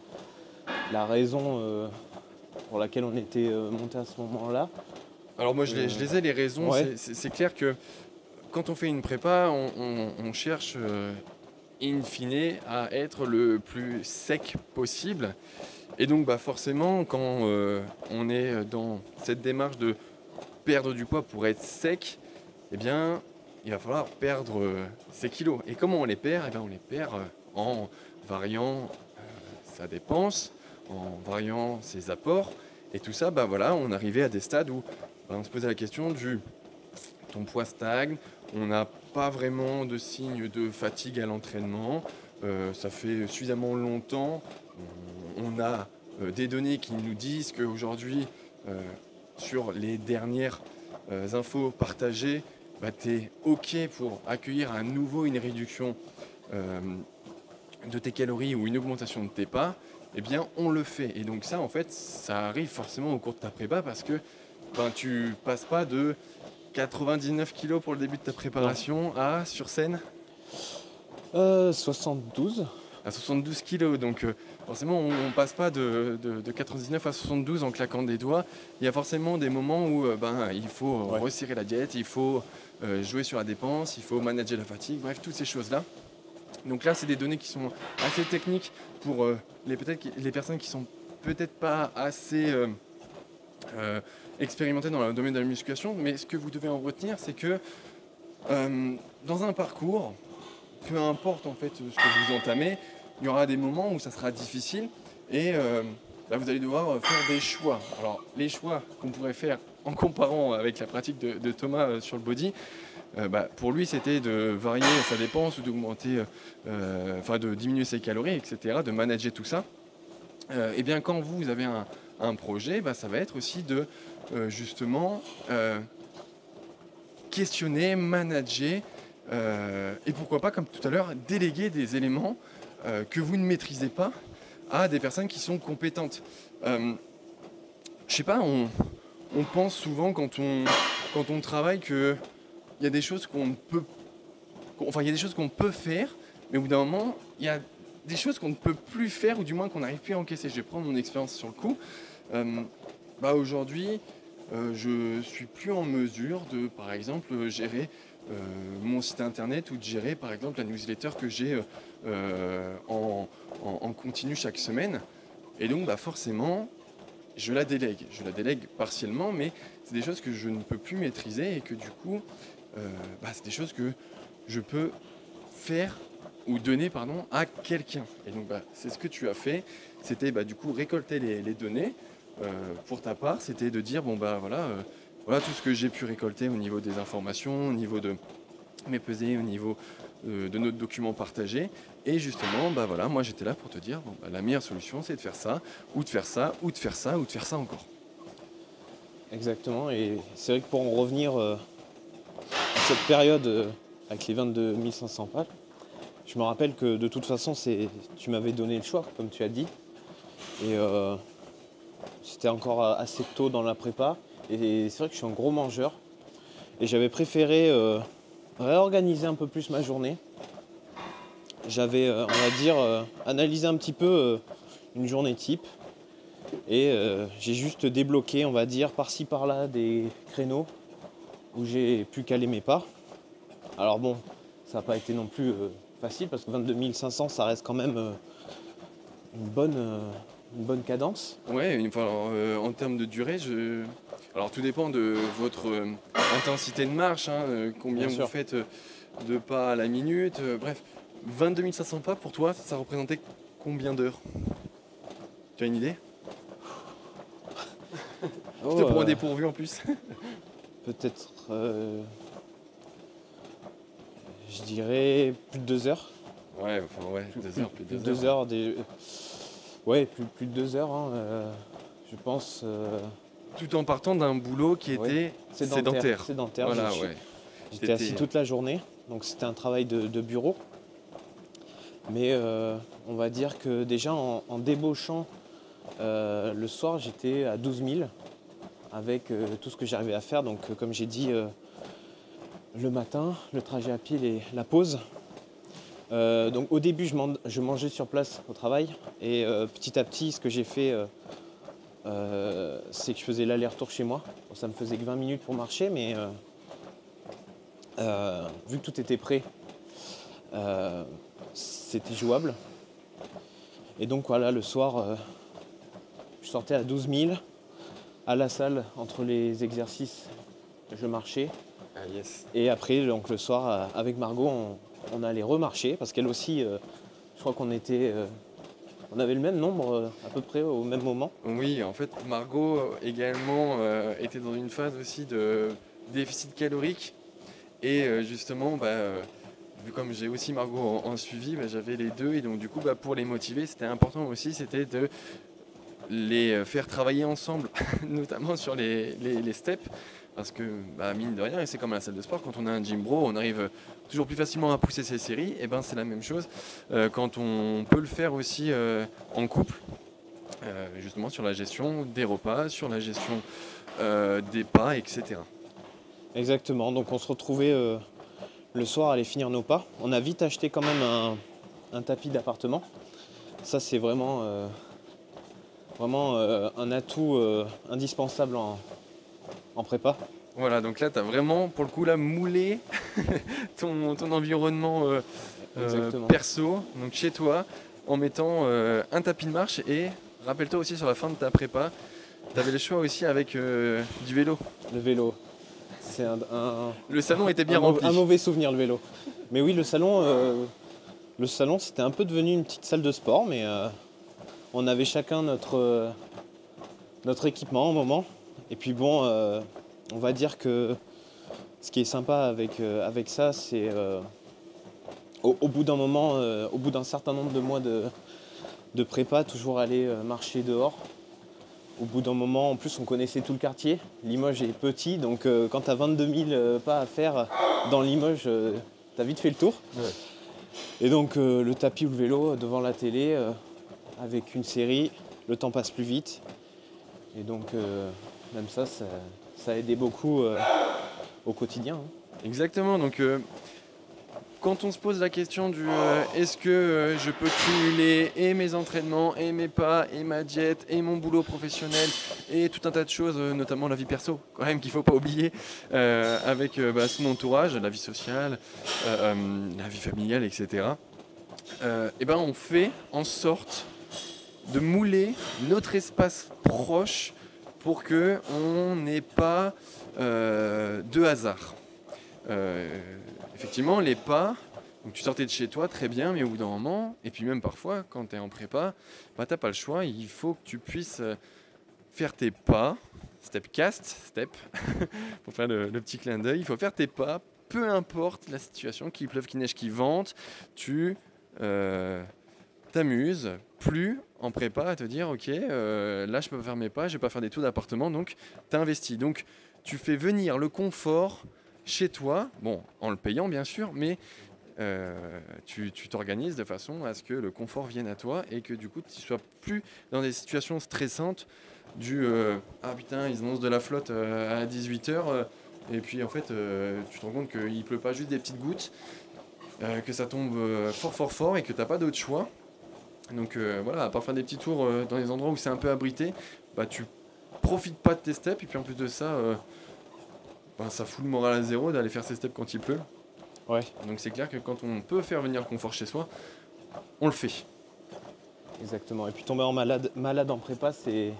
la raison pour laquelle on était monté à ce moment-là. Alors moi je les ai les raisons, Ouais. c'est clair que quand on fait une prépa, on cherche in fine à être le plus sec possible. Et donc forcément, quand on est dans cette démarche de perdre du poids pour être sec, eh bien, il va falloir perdre ses kilos. Et comment on les perd? Eh bien, on les perd en variant sa dépense, en variant ses apports. Et tout ça, on arrivait à des stades où on se posait la question du ton poids stagne, on n'a pas vraiment de signe de fatigue à l'entraînement, ça fait suffisamment longtemps, on a des données qui nous disent qu'aujourd'hui, sur les dernières infos partagées, tu es OK pour accueillir à nouveau une réduction de tes calories ou une augmentation de tes pas, eh bien on le fait. Et donc ça, en fait, ça arrive forcément au cours de ta prépa parce que tu passes pas de 99 kilos pour le début de ta préparation à, sur scène, 72. à 72 kilos. Donc forcément, on ne passe pas de 99 à 72 en claquant des doigts. Il y a forcément des moments où il faut resserrer la diète, il faut jouer sur la dépense, il faut manager la fatigue, bref, toutes ces choses-là. Donc là, c'est des données qui sont assez techniques pour les personnes qui sont peut-être pas assez expérimentées dans le domaine de la musculation. Mais ce que vous devez en retenir, c'est que dans un parcours, peu importe en fait ce que vous entamez, il y aura des moments où ça sera difficile et vous allez devoir faire des choix. Alors les choix qu'on pourrait faire en comparant avec la pratique de Thomas sur le body, pour lui c'était de varier sa dépense ou d'augmenter, de diminuer ses calories, etc., de manager tout ça. Et bien quand vous avez un projet, ça va être aussi de justement questionner, manager et pourquoi pas, comme tout à l'heure, déléguer des éléments que vous ne maîtrisez pas à des personnes qui sont compétentes. Je sais pas, on pense souvent quand on travaille qu'il y a des choses qu'on peut faire, mais au bout d'un moment, il y a des choses qu'on ne peut plus faire, ou du moins qu'on n'arrive plus à encaisser. Je vais prendre mon expérience sur le coup. Aujourd'hui, je suis plus en mesure de, par exemple, gérer mon site internet ou de gérer, par exemple, la newsletter que j'ai en continu chaque semaine. Et donc, forcément, je la délègue. Je la délègue partiellement, mais c'est des choses que je ne peux plus maîtriser et que du coup, c'est des choses que je peux faire ou donner à quelqu'un. Et donc c'est ce que tu as fait, c'était du coup récolter les données pour ta part, c'était de dire voilà tout ce que j'ai pu récolter au niveau des informations, au niveau de mes pesées, au niveau de notre document partagé. Et justement, moi j'étais là pour te dire la meilleure solution c'est de faire ça, ou de faire ça, ou de faire ça, ou de faire ça encore. Exactement, et c'est vrai que pour en revenir à cette période avec les 22 500 pas, je me rappelle que de toute façon, tu m'avais donné le choix, comme tu as dit. Et c'était encore assez tôt dans la prépa. Et c'est vrai que je suis un gros mangeur. Et j'avais préféré réorganiser un peu plus ma journée. J'avais, on va dire, analysé un petit peu une journée type. Et j'ai juste débloqué, on va dire, par-ci par-là des créneaux où j'ai pu caler mes pas. Alors bon, ça n'a pas été non plus facile parce que 22 500, ça reste quand même une bonne cadence. Ouais, en termes de durée, alors tout dépend de votre intensité de marche, combien vous faites de pas à la minute, bref. 22 500 pas pour toi, ça représentait combien d'heures? Tu as une idée? Je te prends au dépourvu en plus. Peut-être, je dirais plus de 2 heures. Ouais, 2 heures, plus de 2 heures. Ouais, plus de 2 heures, je pense. Tout en partant d'un boulot qui était sédentaire. Voilà, J'étais assis toute la journée, donc c'était un travail de bureau. Mais on va dire que déjà en débauchant le soir, j'étais à 12 000 avec tout ce que j'arrivais à faire. Donc comme j'ai dit, le matin, le trajet à pied et la pause. Donc au début, je mangeais sur place au travail. Et petit à petit, ce que j'ai fait, c'est que je faisais l'aller-retour chez moi. Bon, ça me faisait que 20 minutes pour marcher, mais vu que tout était prêt, c'était jouable. Et donc voilà, le soir, je sortais à 12 000. À la salle, entre les exercices, je marchais. Ah yes. Et après, donc, le soir, avec Margot, on allait remarcher. Parce qu'elle aussi, je crois qu'on on avait le même nombre à peu près au même moment. Oui, en fait, Margot également était dans une phase aussi de déficit calorique. Et justement, vu comme j'ai aussi Margot en suivi, j'avais les deux. Et donc du coup, pour les motiver, c'était important aussi, c'était de les faire travailler ensemble, notamment sur les steps. Parce que, mine de rien, et c'est comme à la salle de sport, quand on a un gym bro, on arrive toujours plus facilement à pousser ses séries. Et c'est la même chose quand on peut le faire aussi en couple, justement sur la gestion des repas, sur la gestion des pas, etc. Exactement, donc on se retrouvait le soir à aller finir nos pas. On a vite acheté quand même un tapis d'appartement. Ça c'est vraiment un atout indispensable en prépa. Voilà, donc là, tu as vraiment, pour le coup, là, moulé ton environnement perso, donc chez toi, en mettant un tapis de marche. Et rappelle-toi aussi, sur la fin de ta prépa, tu avais le choix aussi avec du vélo. Le vélo, c'est le salon était bien rempli. Un mauvais souvenir, le vélo. Mais oui, le salon c'était un peu devenu une petite salle de sport, mais on avait chacun notre équipement au moment. Et puis bon, on va dire que ce qui est sympa avec ça, c'est au bout d'un moment, au bout d'un certain nombre de mois de prépa, toujours aller marcher dehors. Au bout d'un moment, en plus, on connaissait tout le quartier. Limoges est petit, donc quand tu as 22 000 pas à faire dans Limoges, tu as vite fait le tour. Ouais. Et donc le tapis ou le vélo devant la télé, avec une série, le temps passe plus vite. Et donc même ça a aidé beaucoup au quotidien. Exactement, donc quand on se pose la question du est-ce que je peux cumuler et mes entraînements, et mes pas, et ma diète, et mon boulot professionnel, et tout un tas de choses, notamment la vie perso, quand même, qu'il ne faut pas oublier, avec son entourage, la vie sociale, la vie familiale, etc. On fait en sorte de mouler notre espace proche pour qu'on n'ait pas de hasard. Effectivement, les pas, donc tu sortais de chez toi très bien, mais au bout d'un moment, et puis même parfois quand tu es en prépa, t'as pas le choix, il faut que tu puisses faire tes pas, step, pour faire le petit clin d'œil, il faut faire tes pas, peu importe la situation, qu'il pleuve, qu'il neige, qu'il vente, tu t'amuses plus en prépa à te dire ok, là je peux faire mes pas, je vais pas faire des tours d'appartement, donc tu investis. Donc tu fais venir le confort chez toi, bon, en le payant bien sûr, mais tu t'organises de façon à ce que le confort vienne à toi et que du coup tu ne sois plus dans des situations stressantes du ah putain, ils annoncent de la flotte à 18h et puis en fait tu te rends compte qu'il pleut pas juste des petites gouttes, que ça tombe fort et que tu n'as pas d'autre choix. Donc à part faire des petits tours dans les endroits où c'est un peu abrité, tu profites pas de tes steps et puis en plus de ça ça fout le moral à zéro d'aller faire ses steps quand il pleut. Ouais. Donc c'est clair que quand on peut faire venir le confort chez soi, on le fait. Exactement. Et puis tomber malade en prépa, c'est,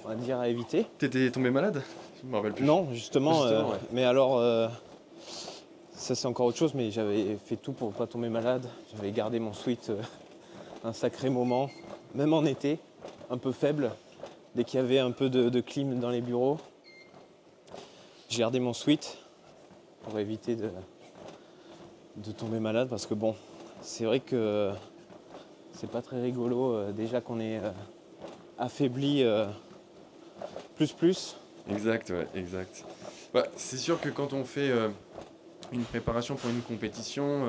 on va dire, à éviter. T'étais tombé malade ? Je me rappelle plus. Non, justement. Ouais. Mais alors, ça c'est encore autre chose, mais j'avais fait tout pour ne pas tomber malade. J'avais gardé mon sweat un sacré moment, même en été, un peu faible, dès qu'il y avait un peu de clim dans les bureaux. J'ai gardé mon sweat pour éviter de tomber malade parce que bon, c'est vrai que c'est pas très rigolo déjà qu'on est affaibli plus. Exact, ouais, exact. C'est sûr que quand on fait une préparation pour une compétition,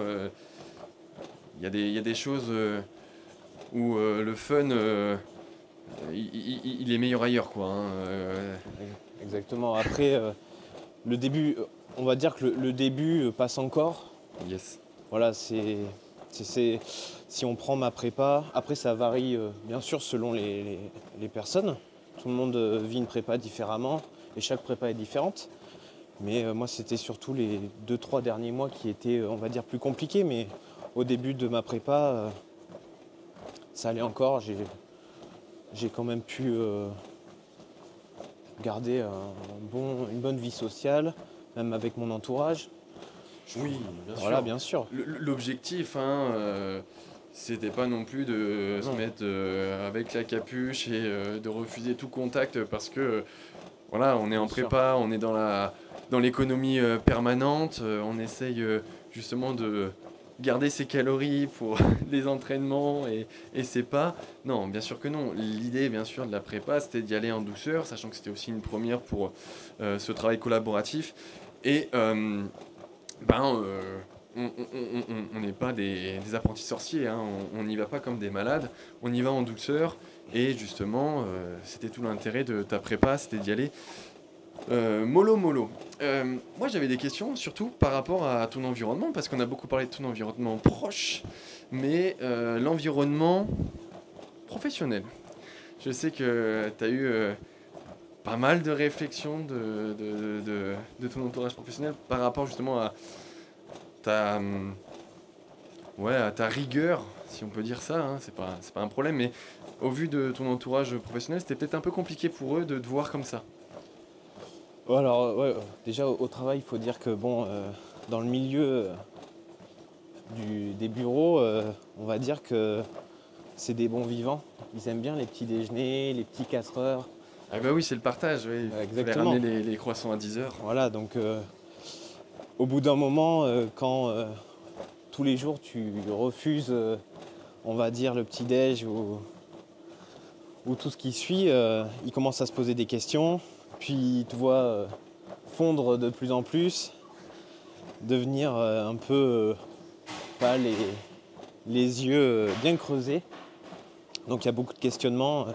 il y a des choses où le fun il est meilleur ailleurs quoi. Exactement. Après le début, on va dire que le début passe encore. Yes. Voilà, c'est si on prend ma prépa, après ça varie bien sûr selon les personnes. Tout le monde vit une prépa différemment et chaque prépa est différente. Mais moi c'était surtout les 2-3 derniers mois qui étaient on va dire plus compliqués, mais au début de ma prépa, ça allait encore. J'ai quand même pu garder une bonne vie sociale, même avec mon entourage. Oui, bien Voilà, sûr. bien sûr. L'objectif, hein, c'était pas non plus de se Non. mettre avec la capuche et de refuser tout contact parce que voilà, on est en Bien sûr. prépa, on est dans l'économie permanente, on essaye justement de garder ses calories pour les entraînements et c'est pas. Non, bien sûr que non. L'idée, bien sûr, de la prépa, c'était d'y aller en douceur, sachant que c'était aussi une première pour ce travail collaboratif. Et on n'est pas des apprentis sorciers, hein. On n'y va pas comme des malades, on y va en douceur. Et justement, c'était tout l'intérêt de ta prépa, c'était d'y aller mollo mollo. Moi j'avais des questions surtout par rapport à ton environnement, parce qu'on a beaucoup parlé de ton environnement proche, mais l'environnement professionnel. Je sais que tu as eu pas mal de réflexions de ton entourage professionnel par rapport justement à ta, à ta rigueur, si on peut dire ça, hein. C'est pas un problème, mais au vu de ton entourage professionnel, c'était peut-être un peu compliqué pour eux de te voir comme ça. Alors, ouais, déjà au travail, il faut dire que dans le milieu des bureaux, on va dire que c'est des bons vivants. Ils aiment bien les petits déjeuners, les petits 4 heures. Ah bah oui, c'est le partage, oui. Il fallait Exactement. ramener les croissants à 10 heures. Voilà, donc au bout d'un moment, quand tous les jours tu refuses, on va dire, le petit déj ou tout ce qui suit, ils commencent à se poser des questions, puis ils te voient fondre de plus en plus, devenir un peu pas les yeux bien creusés. Donc il y a beaucoup de questionnements,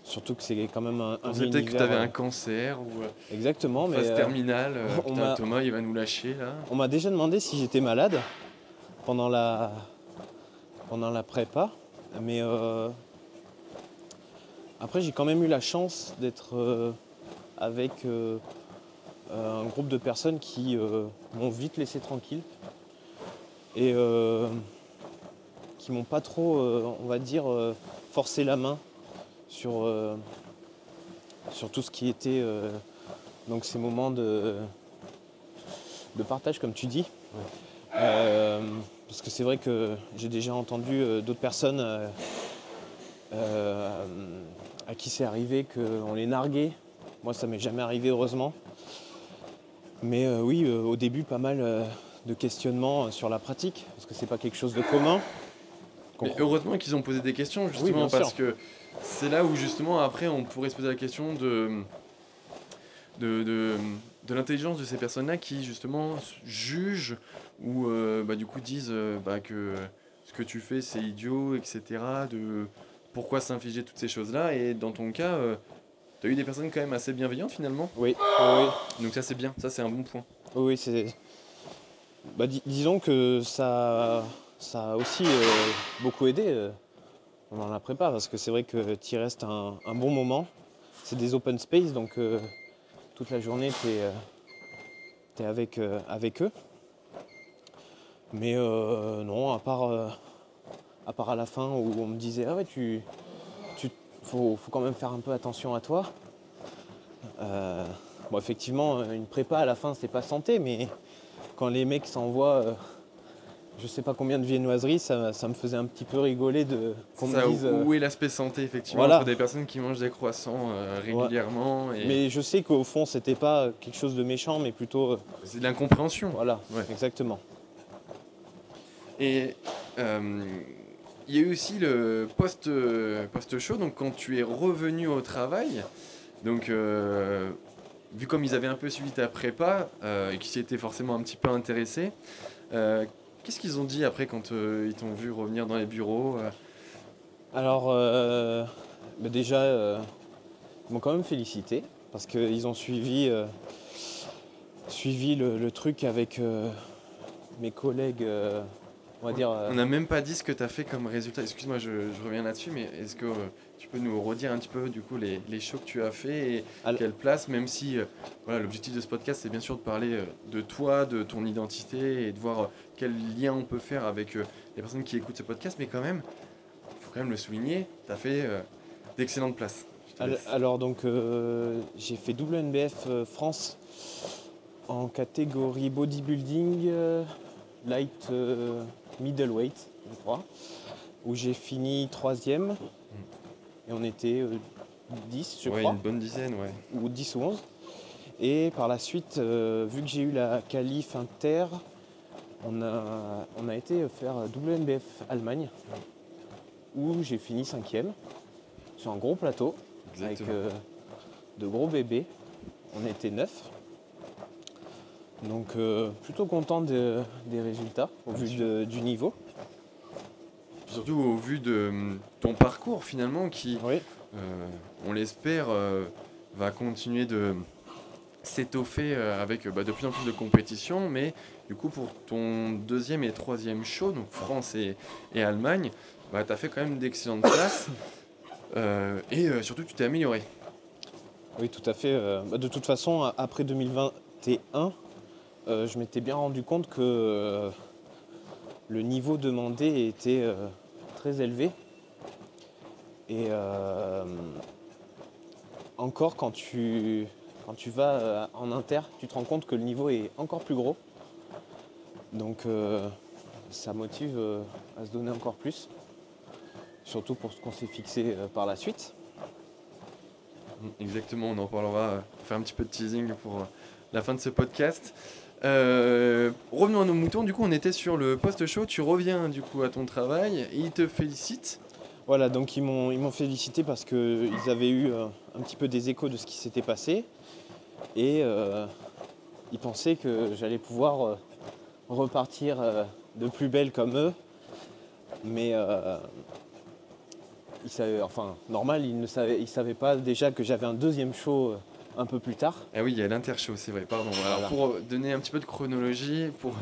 surtout que c'est quand même un On pensait peut-être que tu univers, avais un cancer ou exactement, mais phase terminale. on Putain, m'a Thomas, il va nous lâcher là. on m'a déjà demandé si j'étais malade pendant la prépa, mais après j'ai quand même eu la chance d'être avec un groupe de personnes qui m'ont vite laissé tranquille et qui m'ont pas trop, on va dire, forcé la main sur, sur tout ce qui était donc ces moments de partage, comme tu dis. Parce que c'est vrai que j'ai déjà entendu d'autres personnes à qui c'est arrivé qu'on les narguait. Moi, ça m'est jamais arrivé, heureusement. Mais oui, au début, pas mal de questionnements sur la pratique, parce que c'est pas quelque chose de commun. Mais heureusement qu'ils ont posé des questions, justement, Oui, bien parce sûr. que c'est là où justement après on pourrait se poser la question de, de, de l'intelligence de ces personnes-là qui justement jugent ou du coup disent que ce que tu fais c'est idiot, etc. De pourquoi s'infliger toutes ces choses-là. Et dans ton cas, tu as eu des personnes quand même assez bienveillantes finalement. Oui, oui, Donc ça c'est bien, ça c'est un bon point. oui, oui, c'est. Disons que ça a aussi beaucoup aidé pendant la prépa, parce que c'est vrai que tu y restes un bon moment. C'est des open space, donc toute la journée tu es avec eux. Mais non, à part à la fin où on me disait ah ouais faut quand même faire un peu attention à toi. Effectivement, une prépa à la fin c'est pas santé, mais quand les mecs s'envoient je sais pas combien de viennoiseries, ça me faisait un petit peu rigoler qu'on me Ça, dise. où est l'aspect santé effectivement Voilà. entre des personnes qui mangent des croissants régulièrement et Mais je sais qu'au fond c'était pas quelque chose de méchant, mais plutôt c'est de l'incompréhension. voilà, Ouais. exactement. Et il y a eu aussi le post-show, donc quand tu es revenu au travail, donc vu comme ils avaient un peu suivi ta prépa et qu'ils s'y étaient forcément un petit peu intéressés, qu'est-ce qu'ils ont dit après quand ils t'ont vu revenir dans les bureaux Alors déjà ils m'ont quand même félicité parce qu'ils ont suivi le truc avec mes collègues on va dire. On n'a même pas dit ce que tu as fait comme résultat. Excuse-moi, je reviens là-dessus, mais est-ce que tu peux nous redire un petit peu du coup les shows que tu as fait et quelle place, même si voilà, l'objectif de ce podcast c'est bien sûr de parler de toi, de ton identité et de voir quel lien on peut faire avec les personnes qui écoutent ce podcast, mais quand même, il faut quand même le souligner, tu as fait d'excellentes places. Alors donc j'ai fait WNBF France en catégorie bodybuilding light middleweight, je crois, où j'ai fini 3e et on était 10 je crois. Une bonne dizaine, ouais. Ou 10 ou 11. Et par la suite, vu que j'ai eu la qualif inter, on a été faire WNBF Allemagne, où j'ai fini 5e sur un gros plateau. Exactement. Avec de gros bébés. On était 9. Donc plutôt content des résultats au vu du niveau. Surtout au vu de ton parcours finalement qui, oui. On l'espère, va continuer de s'étoffer avec de plus en plus de compétitions. Mais du coup pour ton 2e et 3e show, donc France et Allemagne, tu as fait quand même d'excellentes places. Et surtout tu t'es amélioré. Oui, tout à fait. De toute façon, après 2021, je m'étais bien rendu compte que le niveau demandé était très élevé. Et encore quand tu vas en inter, tu te rends compte que le niveau est encore plus gros. Donc ça motive à se donner encore plus. Surtout pour ce qu'on s'est fixé par la suite. Exactement, on en parlera, on fait un petit peu de teasing pour la fin de ce podcast. Revenons à nos moutons, du coup on était sur le post-show, tu reviens du coup à ton travail, ils te félicitent. Voilà, donc ils m'ont félicité parce qu'ils avaient eu un petit peu des échos de ce qui s'était passé et ils pensaient que j'allais pouvoir repartir de plus belle comme eux, mais normal, ils ne savaient pas déjà que j'avais un 2e show un peu plus tard. Ah oui, il y a l'inter-show, c'est vrai, pardon. Voilà. Alors pour donner un petit peu de chronologie, pour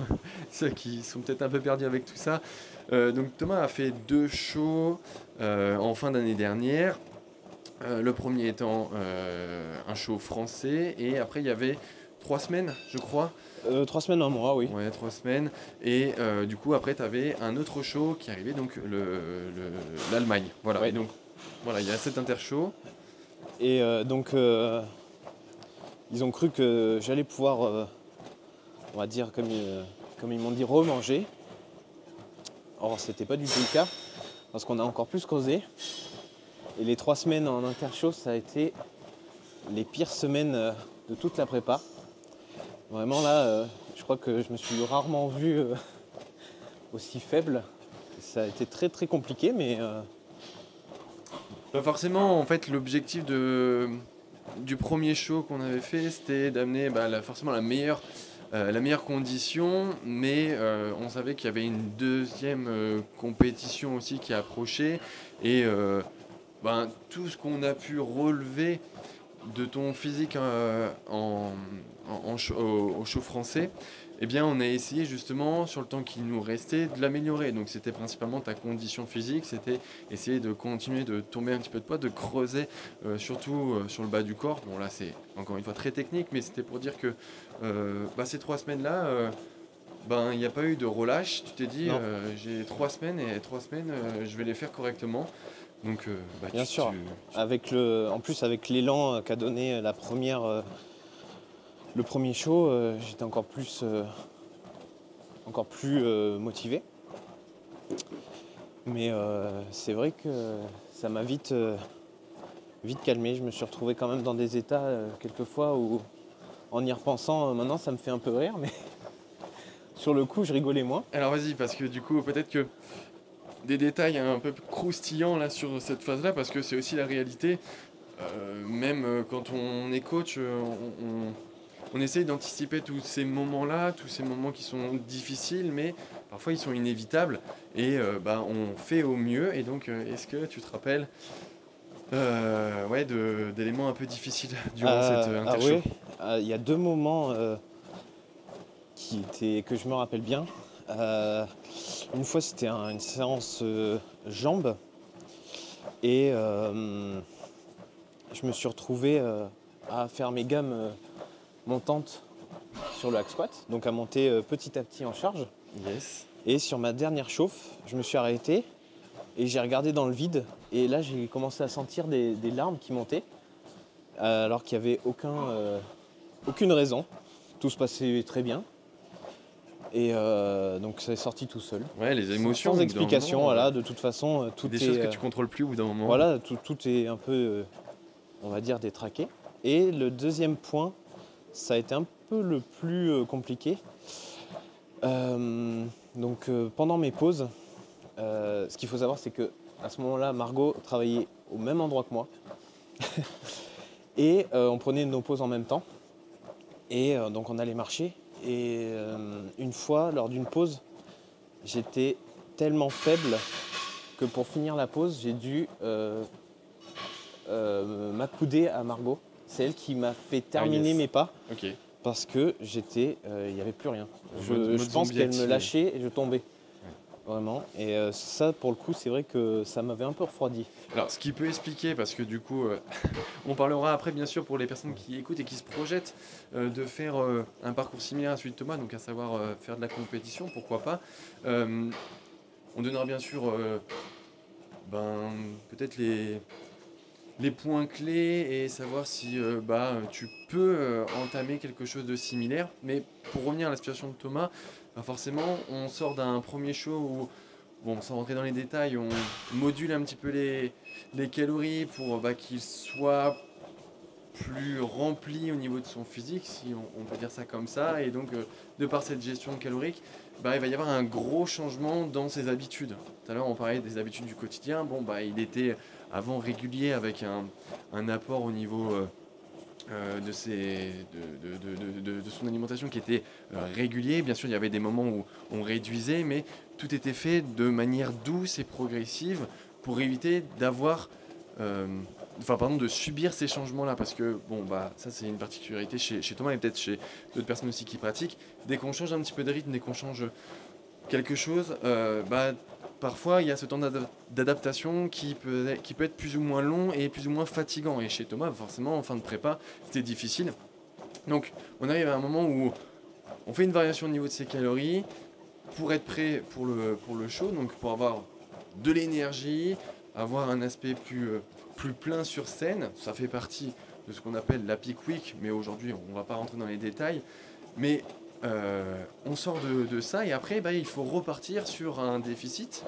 ceux qui sont peut-être un peu perdus avec tout ça, donc Thomas a fait 2 shows en fin d'année dernière. Le premier étant un show français, et après il y avait 3 semaines, je crois. 3 semaines, un mois, oui. Ouais, 3 semaines. Et du coup, après, tu avais un autre show qui arrivait, donc l'Allemagne. Voilà. Ouais. Et donc, voilà, il y a cet intershow. Et donc, ils ont cru que j'allais pouvoir, on va dire, comme ils m'ont dit, remanger. Or, c'était pas du tout le cas, parce qu'on a encore plus causé. Et les 3 semaines en intershow, ça a été les pires semaines de toute la prépa. Vraiment là, je crois que je me suis rarement vu aussi faible. Ça a été très très compliqué, mais... Forcément, en fait, l'objectif du premier show qu'on avait fait, c'était d'amener forcément la meilleure condition, mais on savait qu'il y avait une 2e compétition aussi qui approchait, et tout ce qu'on a pu relever de ton physique au show français, eh bien on a essayé justement sur le temps qui nous restait de l'améliorer. Donc c'était principalement ta condition physique, c'était essayer de continuer de tomber un petit peu de poids, de creuser surtout sur le bas du corps. Bon là c'est encore une fois très technique, mais c'était pour dire que ces 3 semaines-là, il n'y a pas eu de relâche. Tu t'es dit j'ai 3 semaines et 3 semaines je vais les faire correctement. Donc, bien sûr, en plus avec l'élan qu'a donné le premier show, j'étais encore plus motivé. Mais c'est vrai que ça m'a vite calmé. Je me suis retrouvé quand même dans des états quelquefois où, en y repensant, maintenant ça me fait un peu rire, mais sur le coup je rigolais moins. Alors vas-y, parce que du coup peut-être que des détails un peu croustillants là sur cette phase-là, parce que c'est aussi la réalité. Même quand on est coach, on essaye d'anticiper tous ces moments-là, tous ces moments qui sont difficiles, mais parfois ils sont inévitables, et on fait au mieux. Et donc, est-ce que tu te rappelles d'éléments un peu difficiles durant cette intershow? Il y a 2 moments que je me rappelle bien. une fois, c'était une séance jambes. Et je me suis retrouvé à faire mes gammes montantes sur le hack squat, donc à monter petit à petit en charge. Yes. Et sur ma dernière chauffe, je me suis arrêté et j'ai regardé dans le vide. Et là, j'ai commencé à sentir des larmes qui montaient, alors qu'il n'y avait aucune raison. Tout se passait très bien. Et donc ça est sorti tout seul. Ouais, les émotions. Sans au bout d'un explication, moment, voilà, de toute façon, tout des est. choses que tu contrôles plus au bout d'un moment. Voilà, tout est un peu, on va dire, détraqué. Et le deuxième point, ça a été un peu le plus compliqué. Donc pendant mes pauses, ce qu'il faut savoir, c'est que à ce moment-là, Margot travaillait au même endroit que moi. Et on prenait nos pauses en même temps. Et donc on allait marcher. Et une fois, lors d'une pause, j'étais tellement faible que pour finir la pause, j'ai dû m'accouder à Margot. C'est elle qui m'a fait terminer yes. mes pas Ok. parce que il n'y avait plus rien. Mode Je pense zombie qu'elle me activé. lâchait et je tombais. Vraiment. Et ça, pour le coup, c'est vrai que ça m'avait un peu refroidi. Alors, ce qui peut expliquer, parce que du coup, on parlera après, bien sûr, pour les personnes qui écoutent et qui se projettent de faire un parcours similaire à celui de Thomas, donc à savoir faire de la compétition, pourquoi pas. On donnera bien sûr peut-être les points clés et savoir si tu peux entamer quelque chose de similaire. Mais pour revenir à la situation de Thomas, forcément, on sort d'un premier show où, bon, sans rentrer dans les détails, on module un petit peu les calories pour qu'il soit plus rempli au niveau de son physique, si on peut dire ça comme ça. Et donc, de par cette gestion calorique, il va y avoir un gros changement dans ses habitudes. Tout à l'heure, on parlait des habitudes du quotidien. Bon, il était avant régulier avec un apport au niveau de son alimentation qui était régulier. Bien sûr, il y avait des moments où on réduisait, mais tout était fait de manière douce et progressive pour éviter d'avoir... de subir ces changements-là, parce que ça c'est une particularité chez Thomas et peut-être chez d'autres personnes aussi qui pratiquent. Dès qu'on change un petit peu de rythme, dès qu'on change quelque chose, parfois il y a ce temps d'adaptation qui peut être plus ou moins long et plus ou moins fatigant. Et chez Thomas, forcément, en fin de prépa, c'était difficile. Donc on arrive à un moment où on fait une variation au niveau de ses calories pour être prêt pour le show, donc pour avoir de l'énergie, avoir un aspect plus plein sur scène. Ça fait partie de ce qu'on appelle la peak week, mais aujourd'hui on ne va pas rentrer dans les détails. Mais on sort de ça et après il faut repartir sur un déficit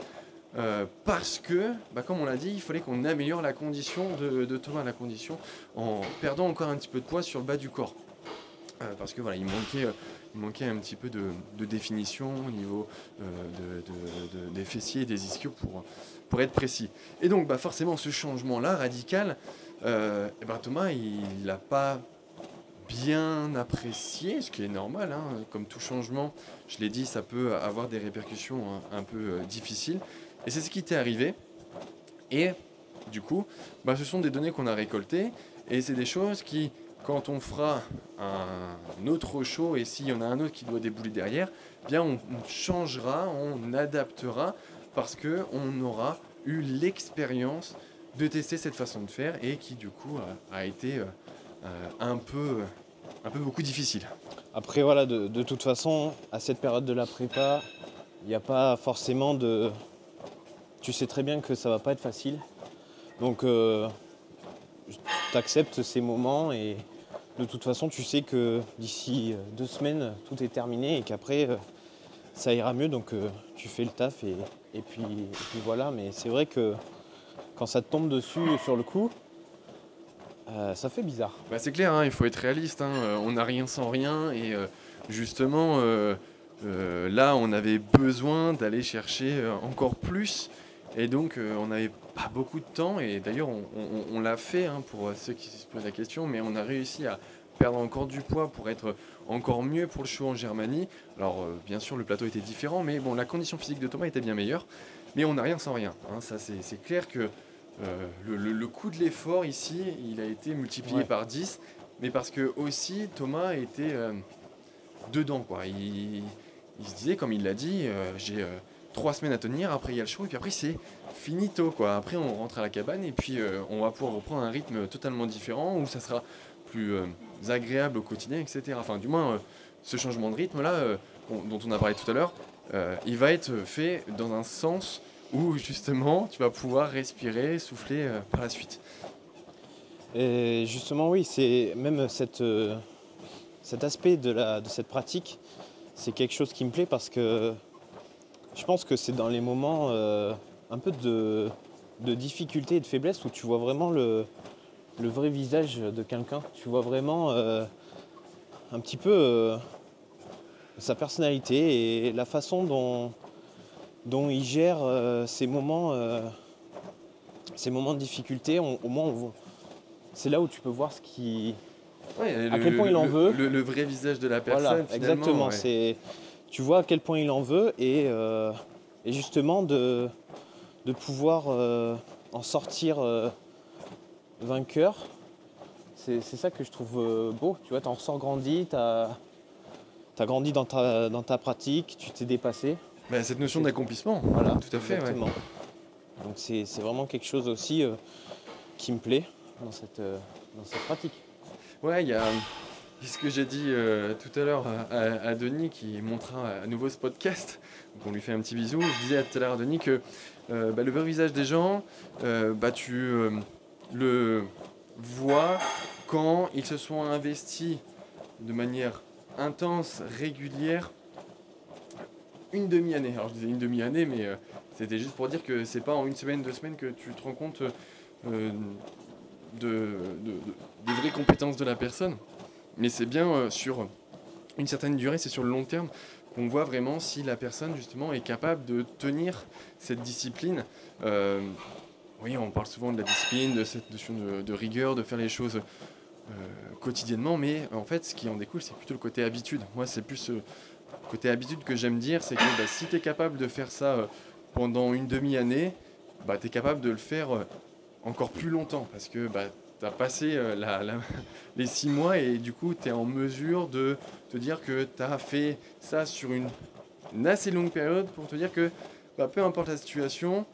parce que, comme on l'a dit, il fallait qu'on améliore la condition de Thomas, la condition en perdant encore un petit peu de poids sur le bas du corps. Parce que il manquait un petit peu de définition au niveau des fessiers et des ischios pour être précis. Et donc forcément ce changement-là radical, Thomas il l'a pas bien apprécié, ce qui est normal, hein. Comme tout changement, je l'ai dit, ça peut avoir des répercussions un peu difficiles. Et c'est ce qui t'est arrivé. Et du coup, ce sont des données qu'on a récoltées et c'est des choses qui, quand on fera un autre show et s'il y en a un autre qui doit débouler derrière, on changera, on adaptera parce qu'on aura eu l'expérience de tester cette façon de faire et qui du coup a été un peu beaucoup difficile. Après voilà, de toute façon, à cette période de la prépa, il n'y a pas forcément de... Tu sais très bien que ça va pas être facile. Donc tu acceptes ces moments et de toute façon tu sais que d'ici 2 semaines tout est terminé et qu'après ça ira mieux, donc tu fais le taf et puis voilà. Mais c'est vrai que quand ça te tombe dessus sur le coup, ça fait bizarre. C'est clair, hein, il faut être réaliste, hein, on n'a rien sans rien et justement là on avait besoin d'aller chercher encore plus et donc on n'avait pas beaucoup de temps et d'ailleurs on l'a fait, hein, pour ceux qui se posent la question, mais on a réussi à perdre encore du poids pour être encore mieux pour le show en Germanie. Alors bien sûr le plateau était différent, mais la condition physique de Thomas était bien meilleure, mais on n'a rien sans rien, hein, ça c'est clair que le coût de l'effort ici, il a été multiplié par 10, mais parce que aussi Thomas était dedans, quoi. Il se disait, comme il l'a dit, 3 semaines à tenir, après il y a le show, et puis après c'est finito, quoi. Après on rentre à la cabane, et puis on va pouvoir reprendre un rythme totalement différent, où ça sera plus agréable au quotidien, etc. Enfin, du moins, ce changement de rythme-là, dont on a parlé tout à l'heure, il va être fait dans un sens où justement tu vas pouvoir respirer, souffler par la suite. Et justement, oui, c'est même cet aspect de cette pratique, c'est quelque chose qui me plaît parce que je pense que c'est dans les moments un peu de difficulté et de faiblesse où tu vois vraiment le vrai visage de quelqu'un. Tu vois vraiment un petit peu sa personnalité et la façon dont il gère ces moments de difficulté. Au moins, c'est là où tu peux voir Ouais, à quel point il en veut. Le vrai visage de la Voilà, personne, finalement. exactement. Ouais. Tu vois à quel point il en veut et justement de pouvoir en sortir vainqueur. C'est ça que je trouve beau. Tu vois, tu en ressors grandi, tu as grandi dans ta pratique, tu t'es dépassé. Bah, cette notion d'accomplissement, Voilà, tout à fait. exactement. Ouais. Donc c'est vraiment quelque chose aussi qui me plaît dans cette pratique. Ouais, il y a ce que j'ai dit tout à l'heure à Denis qui montrera à nouveau ce podcast. Donc on lui fait un petit bisou. Je disais tout à l'heure à Denis que le vrai visage des gens, tu le vois quand ils se sont investis de manière intense, régulière, une demi-année. Alors je disais une demi-année, mais c'était juste pour dire que c'est pas en une semaine, 2 semaines que tu te rends compte des vraies compétences de la personne. Mais c'est bien sur une certaine durée, c'est sur le long terme qu'on voit vraiment si la personne justement est capable de tenir cette discipline. Oui, on parle souvent de la discipline, de cette notion de rigueur, de faire les choses quotidiennement, mais en fait ce qui en découle c'est plutôt le côté habitude. Moi c'est plus côté habitude que j'aime dire, c'est que si tu es capable de faire ça pendant une demi-année, tu es capable de le faire encore plus longtemps parce que tu as passé les 6 mois et du coup tu es en mesure de te dire que tu as fait ça sur une assez longue période pour te dire que peu importe la situation,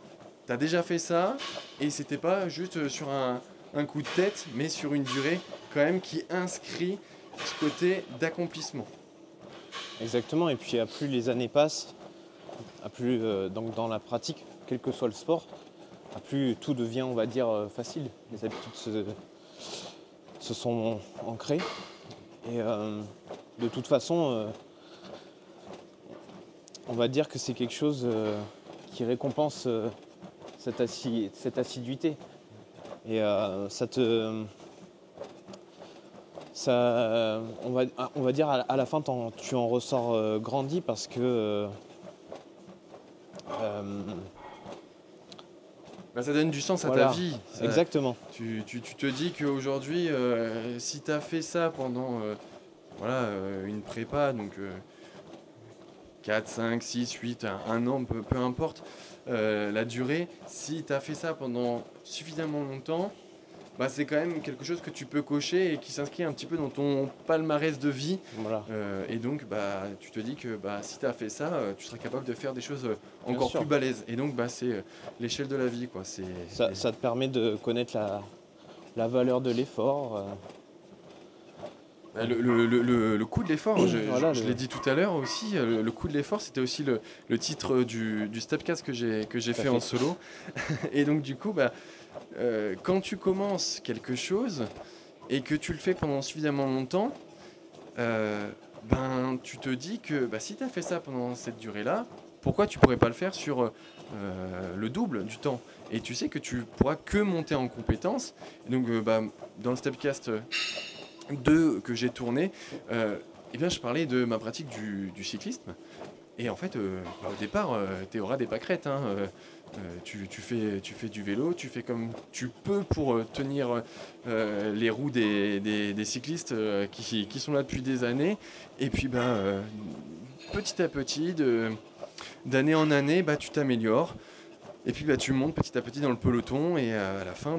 tu as déjà fait ça et c'était pas juste sur un coup de tête, mais sur une durée quand même qui inscrit ce côté d'accomplissement. Exactement, et puis à plus les années passent, à plus donc dans la pratique, quel que soit le sport, à plus tout devient, on va dire, facile. Les habitudes se sont ancrées. Et de toute façon, on va dire que c'est quelque chose qui récompense cette assiduité. Et on va dire à la fin tu en ressors grandi parce que ça donne du sens à voilà, ta vie. Exactement. Tu te dis qu'aujourd'hui, si tu as fait ça pendant une prépa, donc 4, 5, 6, 8, 1 an, peu importe la durée, si tu as fait ça pendant suffisamment longtemps, c'est quand même quelque chose que tu peux cocher et qui s'inscrit un petit peu dans ton palmarès de vie. Voilà. Et donc, tu te dis que si tu as fait ça, tu seras capable de faire des choses encore plus balèzes. Et donc, c'est l'échelle de la vie, quoi. Ça te permet de connaître la valeur de l'effort. Le coût de l'effort, je le- l'ai dit tout à l'heure aussi, le coût de l'effort, c'était aussi le titre du Stepcast que j'ai fait en solo. Et donc, du coup, quand tu commences quelque chose et que tu le fais pendant suffisamment longtemps, tu te dis que si tu as fait ça pendant cette durée-là, pourquoi tu pourrais pas le faire sur le double du temps? Et tu sais que tu pourras que monter en compétences. Et donc, dans le Stepcast 2 que j'ai tourné, je parlais de ma pratique du cyclisme. Et en fait, au départ, t'es au ras des pâquerettes. Tu fais du vélo, tu fais comme tu peux pour tenir les roues des cyclistes qui sont là depuis des années. Et puis, petit à petit, d'année en année, tu t'améliores. Et puis, tu montes petit à petit dans le peloton. Et à la fin,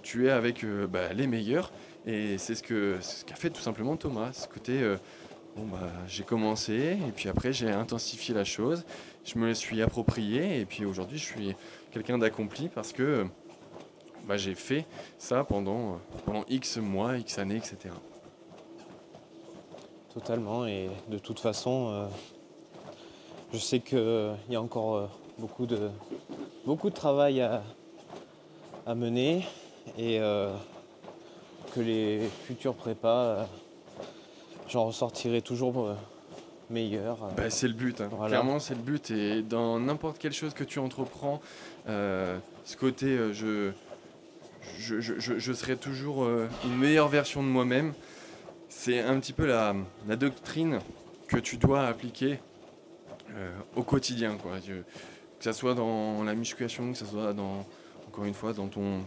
tu es avec les meilleurs. Et c'est ce qu'a fait tout simplement Thomas. Ce côté Bon, bah, j'ai commencé et puis après j'ai intensifié la chose, je me la suis appropriée et puis aujourd'hui je suis quelqu'un d'accompli parce que bah, j'ai fait ça pendant X mois, X années, etc. Totalement. Et de toute façon, je sais qu'il y a encore beaucoup de travail à mener et que les futurs prépas, j'en ressortirai toujours meilleur. Bah, c'est le but, hein. Voilà. Clairement c'est le but et dans n'importe quelle chose que tu entreprends, ce côté je serai toujours une meilleure version de moi-même, c'est un petit peu la doctrine que tu dois appliquer au quotidien, quoi. Que ça soit dans la musculation, que ça soit encore une fois, dans ton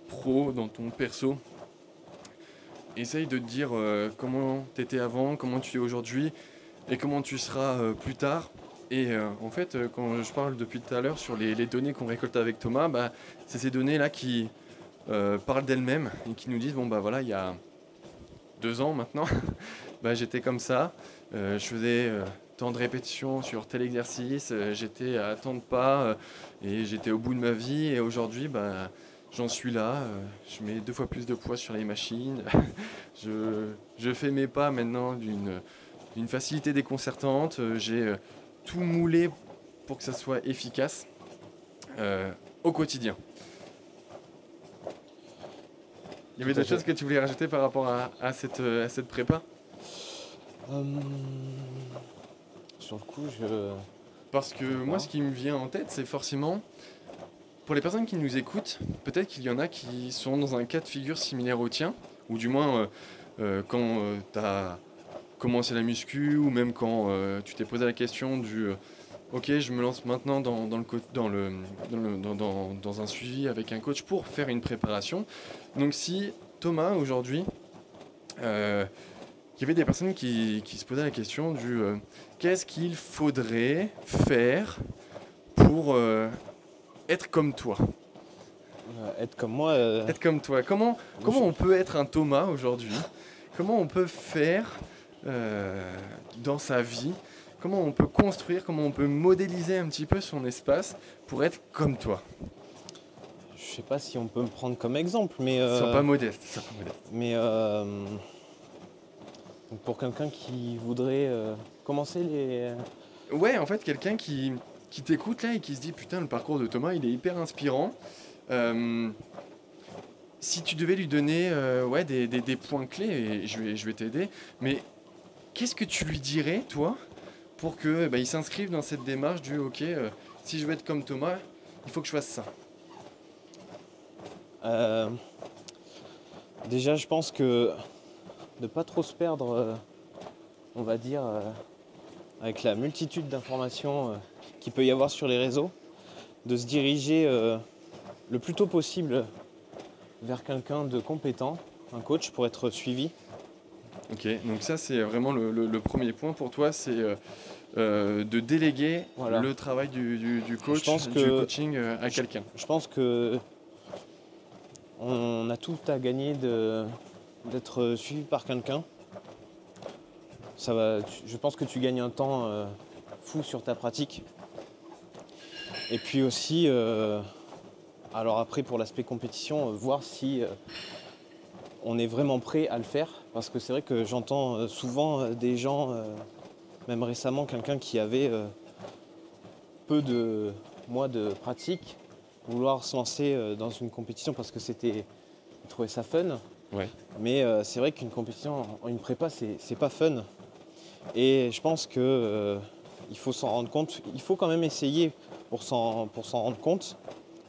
pro, dans ton perso. Essaye de te dire comment tu étais avant, comment tu es aujourd'hui et comment tu seras plus tard. Et en fait, quand je parle depuis tout à l'heure sur les données qu'on récolte avec Thomas, bah, c'est ces données-là qui parlent d'elles-mêmes et qui nous disent, bon bah voilà, il y a 2 ans maintenant, bah, j'étais comme ça, je faisais tant de répétitions sur tel exercice, j'étais à tant de pas et j'étais au bout de ma vie et aujourd'hui bah, j'en suis là, je mets 2 fois plus de poids sur les machines, je fais mes pas maintenant d'une facilité déconcertante, j'ai tout moulé pour que ça soit efficace au quotidien. Il y avait d'autres choses que tu voulais rajouter par rapport à cette prépa? Sur le coup, Parce que moi, ce qui me vient en tête, c'est forcément, pour les personnes qui nous écoutent, peut-être qu'il y en a qui sont dans un cas de figure similaire au tien, ou du moins quand tu as commencé la muscu, ou même quand tu t'es posé la question du ok, je me lance maintenant dans un suivi avec un coach pour faire une préparation. Donc si Thomas, aujourd'hui, il y avait des personnes qui se posaient la question du qu'est-ce qu'il faudrait faire pour être comme toi. Être comme moi. Être comme toi. Comment on peut être un Thomas aujourd'hui? Comment on peut faire dans sa vie? Comment on peut construire, comment on peut modéliser un petit peu son espace pour être comme toi? Je sais pas si on peut me prendre comme exemple, mais. Sois pas modeste, Mais donc pour quelqu'un qui voudrait commencer les. Ouais, en fait, quelqu'un qui t'écoute là et qui se dit putain, le parcours de Thomas, il est hyper inspirant. Si tu devais lui donner ouais, des points clés, et je vais t'aider, mais qu'est-ce que tu lui dirais, toi, pour que il s'inscrive dans cette démarche du ok, si je veux être comme Thomas, il faut que je fasse ça? Déjà, je pense que de pas trop se perdre, on va dire, avec la multitude d'informations qu'il peut y avoir sur les réseaux, de se diriger le plus tôt possible vers quelqu'un de compétent, un coach, pour être suivi. Ok, donc ça c'est vraiment le premier point pour toi, c'est de déléguer Voilà. le travail du coach, du coaching à quelqu'un. Je pense que on a tout à gagner d'être suivi par quelqu'un. Je pense que tu gagnes un temps fou sur ta pratique. Et puis aussi, alors après pour l'aspect compétition, voir si on est vraiment prêt à le faire. Parce que c'est vrai que j'entends souvent des gens, même récemment quelqu'un qui avait peu de mois de pratique, vouloir se lancer dans une compétition parce que il trouvait ça fun. Ouais. Mais c'est vrai qu'une compétition, une prépa, c'est pas fun. Et je pense que il faut s'en rendre compte. Il faut quand même essayer pour s'en rendre compte,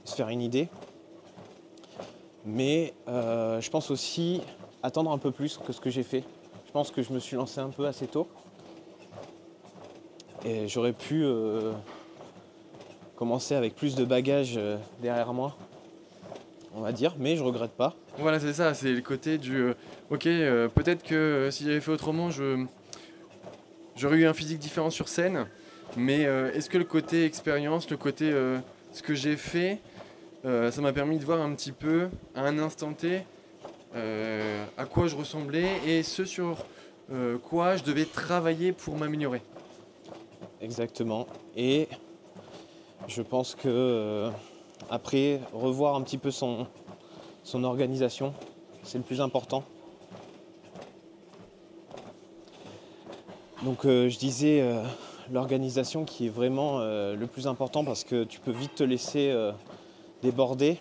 se faire une idée. Mais je pense aussi attendre un peu plus que ce que j'ai fait. Je pense que je me suis lancé un peu assez tôt. Et j'aurais pu commencer avec plus de bagages derrière moi, on va dire, mais je regrette pas. Voilà, c'est ça, c'est le côté du ok, peut-être que si j'avais fait autrement, j'aurais eu un physique différent sur scène, mais est-ce que le côté expérience, le côté ce que j'ai fait, ça m'a permis de voir un petit peu à un instant T à quoi je ressemblais et ce sur quoi je devais travailler pour m'améliorer. Exactement. Et je pense que après, revoir un petit peu son organisation, c'est le plus important. Donc je disais l'organisation qui est vraiment le plus important parce que tu peux vite te laisser déborder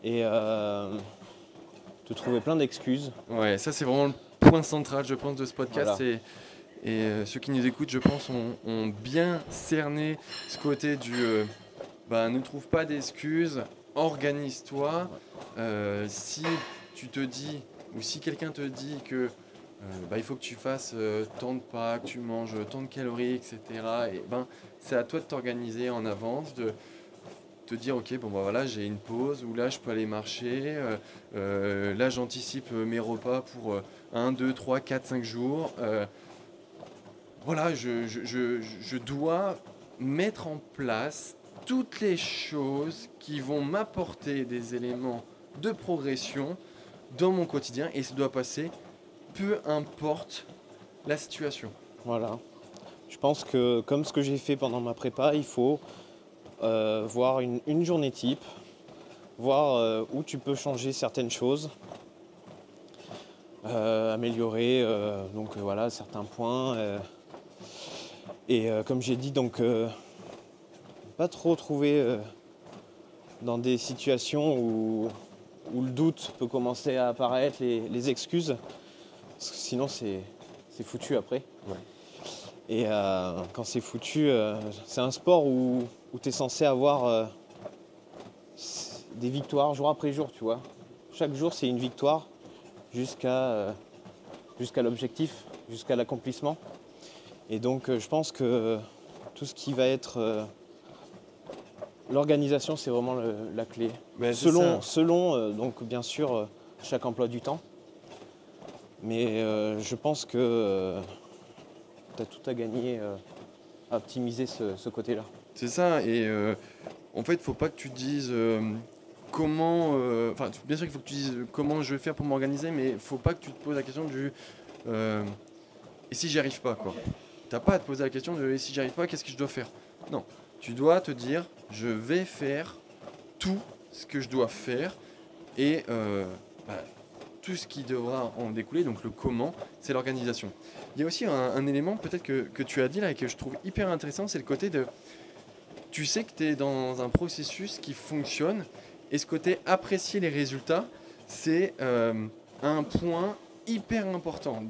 et te trouver plein d'excuses. Ouais, ça c'est vraiment le point central, je pense, de ce podcast. Voilà. Et ceux qui nous écoutent, je pense, ont bien cerné ce côté du ne trouve pas d'excuses, organise-toi. Si tu te dis, ou si quelqu'un te dit que il faut que tu fasses tant de pas, que tu manges tant de calories, etc. Et c'est à toi de t'organiser en avance, de te dire ok voilà, j'ai une pause où là je peux aller marcher, là j'anticipe mes repas pour 1, 2, 3, 4, 5 jours. Voilà, je dois mettre en place toutes les choses qui vont m'apporter des éléments de progression dans mon quotidien et ça doit passer peu importe la situation. Voilà. Je pense que comme ce que j'ai fait pendant ma prépa, il faut voir une journée type, voir où tu peux changer certaines choses, améliorer voilà, certains points. Et comme j'ai dit, donc pas trop trouver dans des situations où le doute peut commencer à apparaître, les excuses, parce que sinon c'est foutu après. Ouais. Et quand c'est foutu, c'est un sport où tu es censé avoir des victoires jour après jour, tu vois. Chaque jour c'est une victoire jusqu'à l'objectif, jusqu'à l'accomplissement. Et donc je pense que tout ce qui va être l'organisation, c'est vraiment la clé. Selon donc bien sûr chaque emploi du temps. Mais je pense que tu as tout à gagner à optimiser ce côté-là. C'est ça, et en fait, il ne faut pas que tu te dises comment. Bien sûr qu'il faut que tu dises comment je vais faire pour m'organiser, mais il ne faut pas que tu te poses la question du et si j'y arrive pas, quoi. T'as pas à te poser la question de et si j'y arrive pas, qu'est-ce que je dois faire? Non, tu dois te dire je vais faire tout ce que je dois faire et tout ce qui devra en découler, donc le comment, c'est l'organisation. Il y a aussi un élément peut-être que tu as dit là et que je trouve hyper intéressant, c'est le côté de tu sais que tu es dans un processus qui fonctionne et ce côté apprécier les résultats, c'est un point hyper important.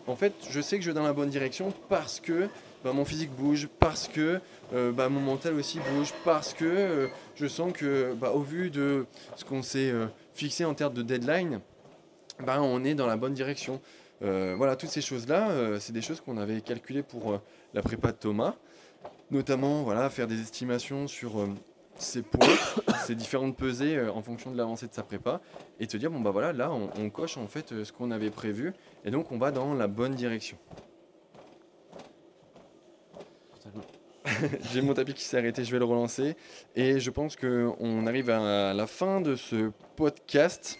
En fait, je sais que je vais dans la bonne direction parce que mon physique bouge, parce que mon mental aussi bouge, parce que je sens que au vu de ce qu'on s'est fixé en termes de deadline, on est dans la bonne direction. Voilà, toutes ces choses-là, c'est des choses qu'on avait calculées pour la prépa de Thomas. Notamment, voilà, faire des estimations sur ses points, ses différentes pesées en fonction de l'avancée de sa prépa, et te dire, voilà, là, on coche en fait ce qu'on avait prévu, et donc on va dans la bonne direction. J'ai mon tapis qui s'est arrêté, je vais le relancer, et je pense qu'on arrive à la fin de ce podcast.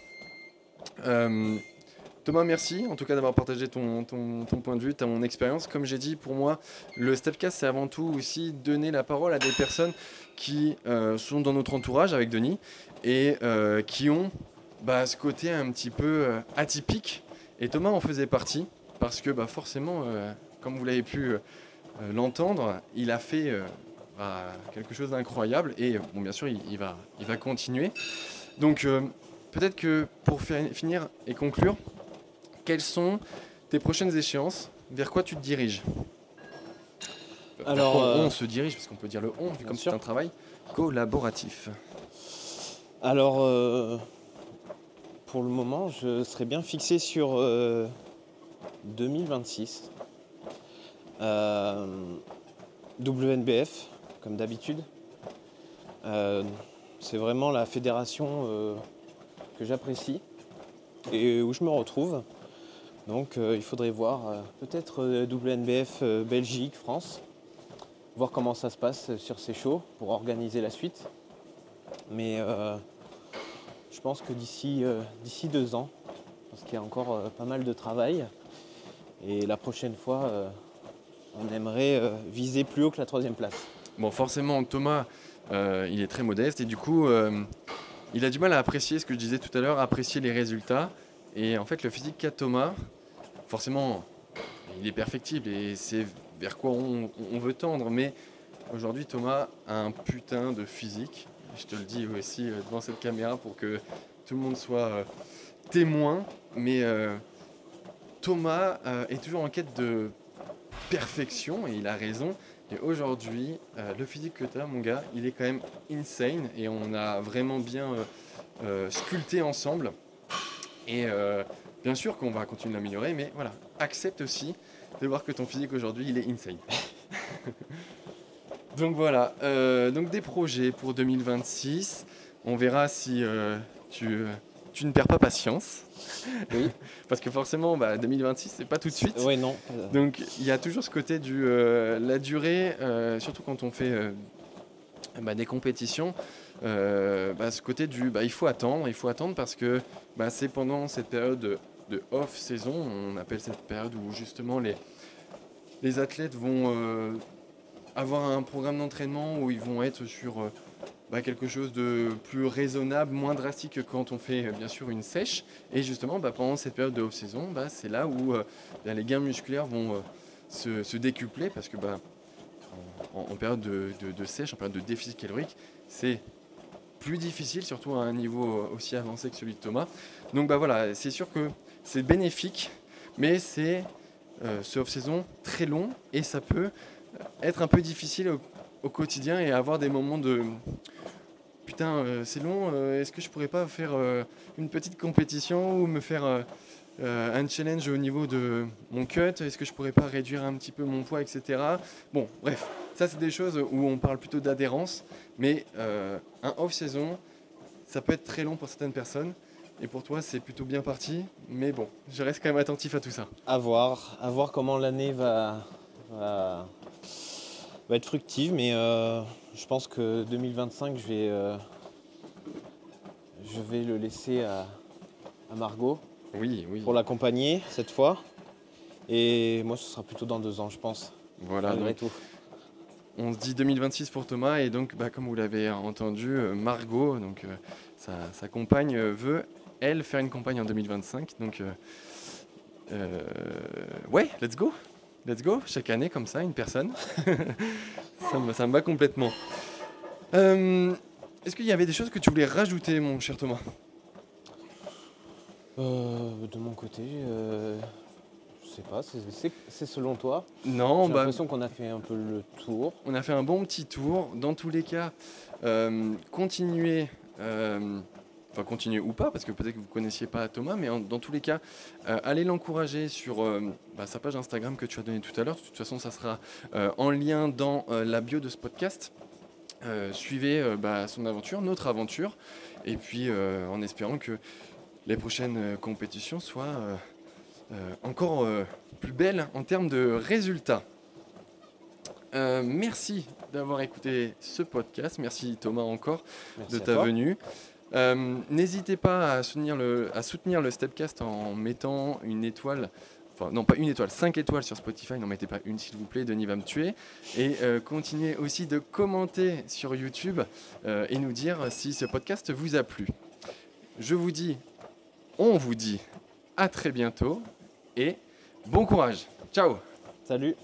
Thomas, merci en tout cas d'avoir partagé ton point de vue, ton expérience. Comme j'ai dit, pour moi, le Stepcast, c'est avant tout aussi donner la parole à des personnes qui sont dans notre entourage avec Denis et qui ont ce côté un petit peu atypique. Et Thomas en faisait partie parce que forcément, comme vous l'avez pu l'entendre, il a fait quelque chose d'incroyable et bien sûr, il va continuer. Donc peut-être que pour finir et conclure, quelles sont tes prochaines échéances? Vers quoi tu te diriges? Alors, on se dirige, parce qu'on peut dire le on, comme c'est un travail collaboratif. Alors, pour le moment, je serais bien fixé sur 2026. WNBF, comme d'habitude. C'est vraiment la fédération que j'apprécie et où je me retrouve. Donc il faudrait voir peut-être WNBF Belgique, France, voir comment ça se passe sur ces shows pour organiser la suite. Mais je pense que d'ici 2 ans, parce qu'il y a encore pas mal de travail, Et la prochaine fois, on aimerait viser plus haut que la 3e place. Bon, forcément, Thomas, il est très modeste et du coup, il a du mal à apprécier ce que je disais tout à l'heure, apprécier les résultats. Et en fait, le physique qu'a Thomas, forcément, il est perfectible et c'est vers quoi on veut tendre. Mais aujourd'hui, Thomas a un putain de physique. Je te le dis aussi devant cette caméra pour que tout le monde soit témoin. Mais Thomas est toujours en quête de perfection et il a raison. Et aujourd'hui, le physique que tu as, mon gars, il est quand même insane et on a vraiment bien sculpté ensemble. Et bien sûr qu'on va continuer de l'améliorer, mais voilà, accepte aussi de voir que ton physique aujourd'hui, il est insane. Donc voilà, donc des projets pour 2026. On verra si tu ne perds pas patience. Oui. Parce que forcément, 2026, c'est pas tout de suite. Oui, non. Donc il y a toujours ce côté la durée, surtout quand on fait des compétitions, ce côté il faut attendre parce que c'est pendant cette période de off-saison, on appelle cette période où justement les athlètes vont avoir un programme d'entraînement où ils vont être sur quelque chose de plus raisonnable, moins drastique que quand on fait bien sûr une sèche. Et justement, pendant cette période de off-saison, c'est là où les gains musculaires vont se décupler parce que en période de sèche, en période de déficit calorique, c'est plus difficile, surtout à un niveau aussi avancé que celui de Thomas. Donc voilà, c'est sûr que c'est bénéfique, mais c'est ce off-saison très long et ça peut être un peu difficile au quotidien et avoir des moments de putain, c'est long, est-ce que je pourrais pas faire une petite compétition ou me faire un challenge au niveau de mon cut, est-ce que je pourrais pas réduire un petit peu mon poids, etc. Bon, bref, ça c'est des choses où on parle plutôt d'adhérence, mais un off-saison, ça peut être très long pour certaines personnes. Et pour toi, c'est plutôt bien parti, mais bon, je reste quand même attentif à tout ça. À voir comment l'année va être fructive, mais je pense que 2025, je vais le laisser à Margot Oui. pour l'accompagner cette fois. Et moi, ce sera plutôt dans 2 ans, je pense, voilà, malgré tout. On se dit 2026 pour Thomas et donc comme vous l'avez entendu, Margot, donc sa compagne, veut elle faire une campagne en 2025. Donc ouais, let's go, chaque année comme ça, une personne. ça me va complètement. Est-ce qu'il y avait des choses que tu voulais rajouter, mon cher Thomas ? De mon côté, je sais pas, c'est selon toi. Non, j'ai l'impression qu'on a fait un peu le tour. On a fait un bon petit tour. Dans tous les cas, continuez ou pas, parce que peut-être que vous ne connaissiez pas Thomas, mais dans tous les cas, allez l'encourager sur sa page Instagram que tu as donnée tout à l'heure. De toute façon, ça sera en lien dans la bio de ce podcast. Suivez son aventure, notre aventure, et puis en espérant que les prochaines compétitions soient encore plus belles en termes de résultats. Merci d'avoir écouté ce podcast. Merci Thomas encore de ta venue. N'hésitez pas à soutenir le Stepcast en mettant une étoile. Enfin, non, pas une étoile, 5 étoiles sur Spotify, n'en mettez pas une s'il vous plaît, Denis va me tuer. Et continuez aussi de commenter sur YouTube et nous dire si ce podcast vous a plu. On vous dit à très bientôt et bon courage. Ciao. Salut.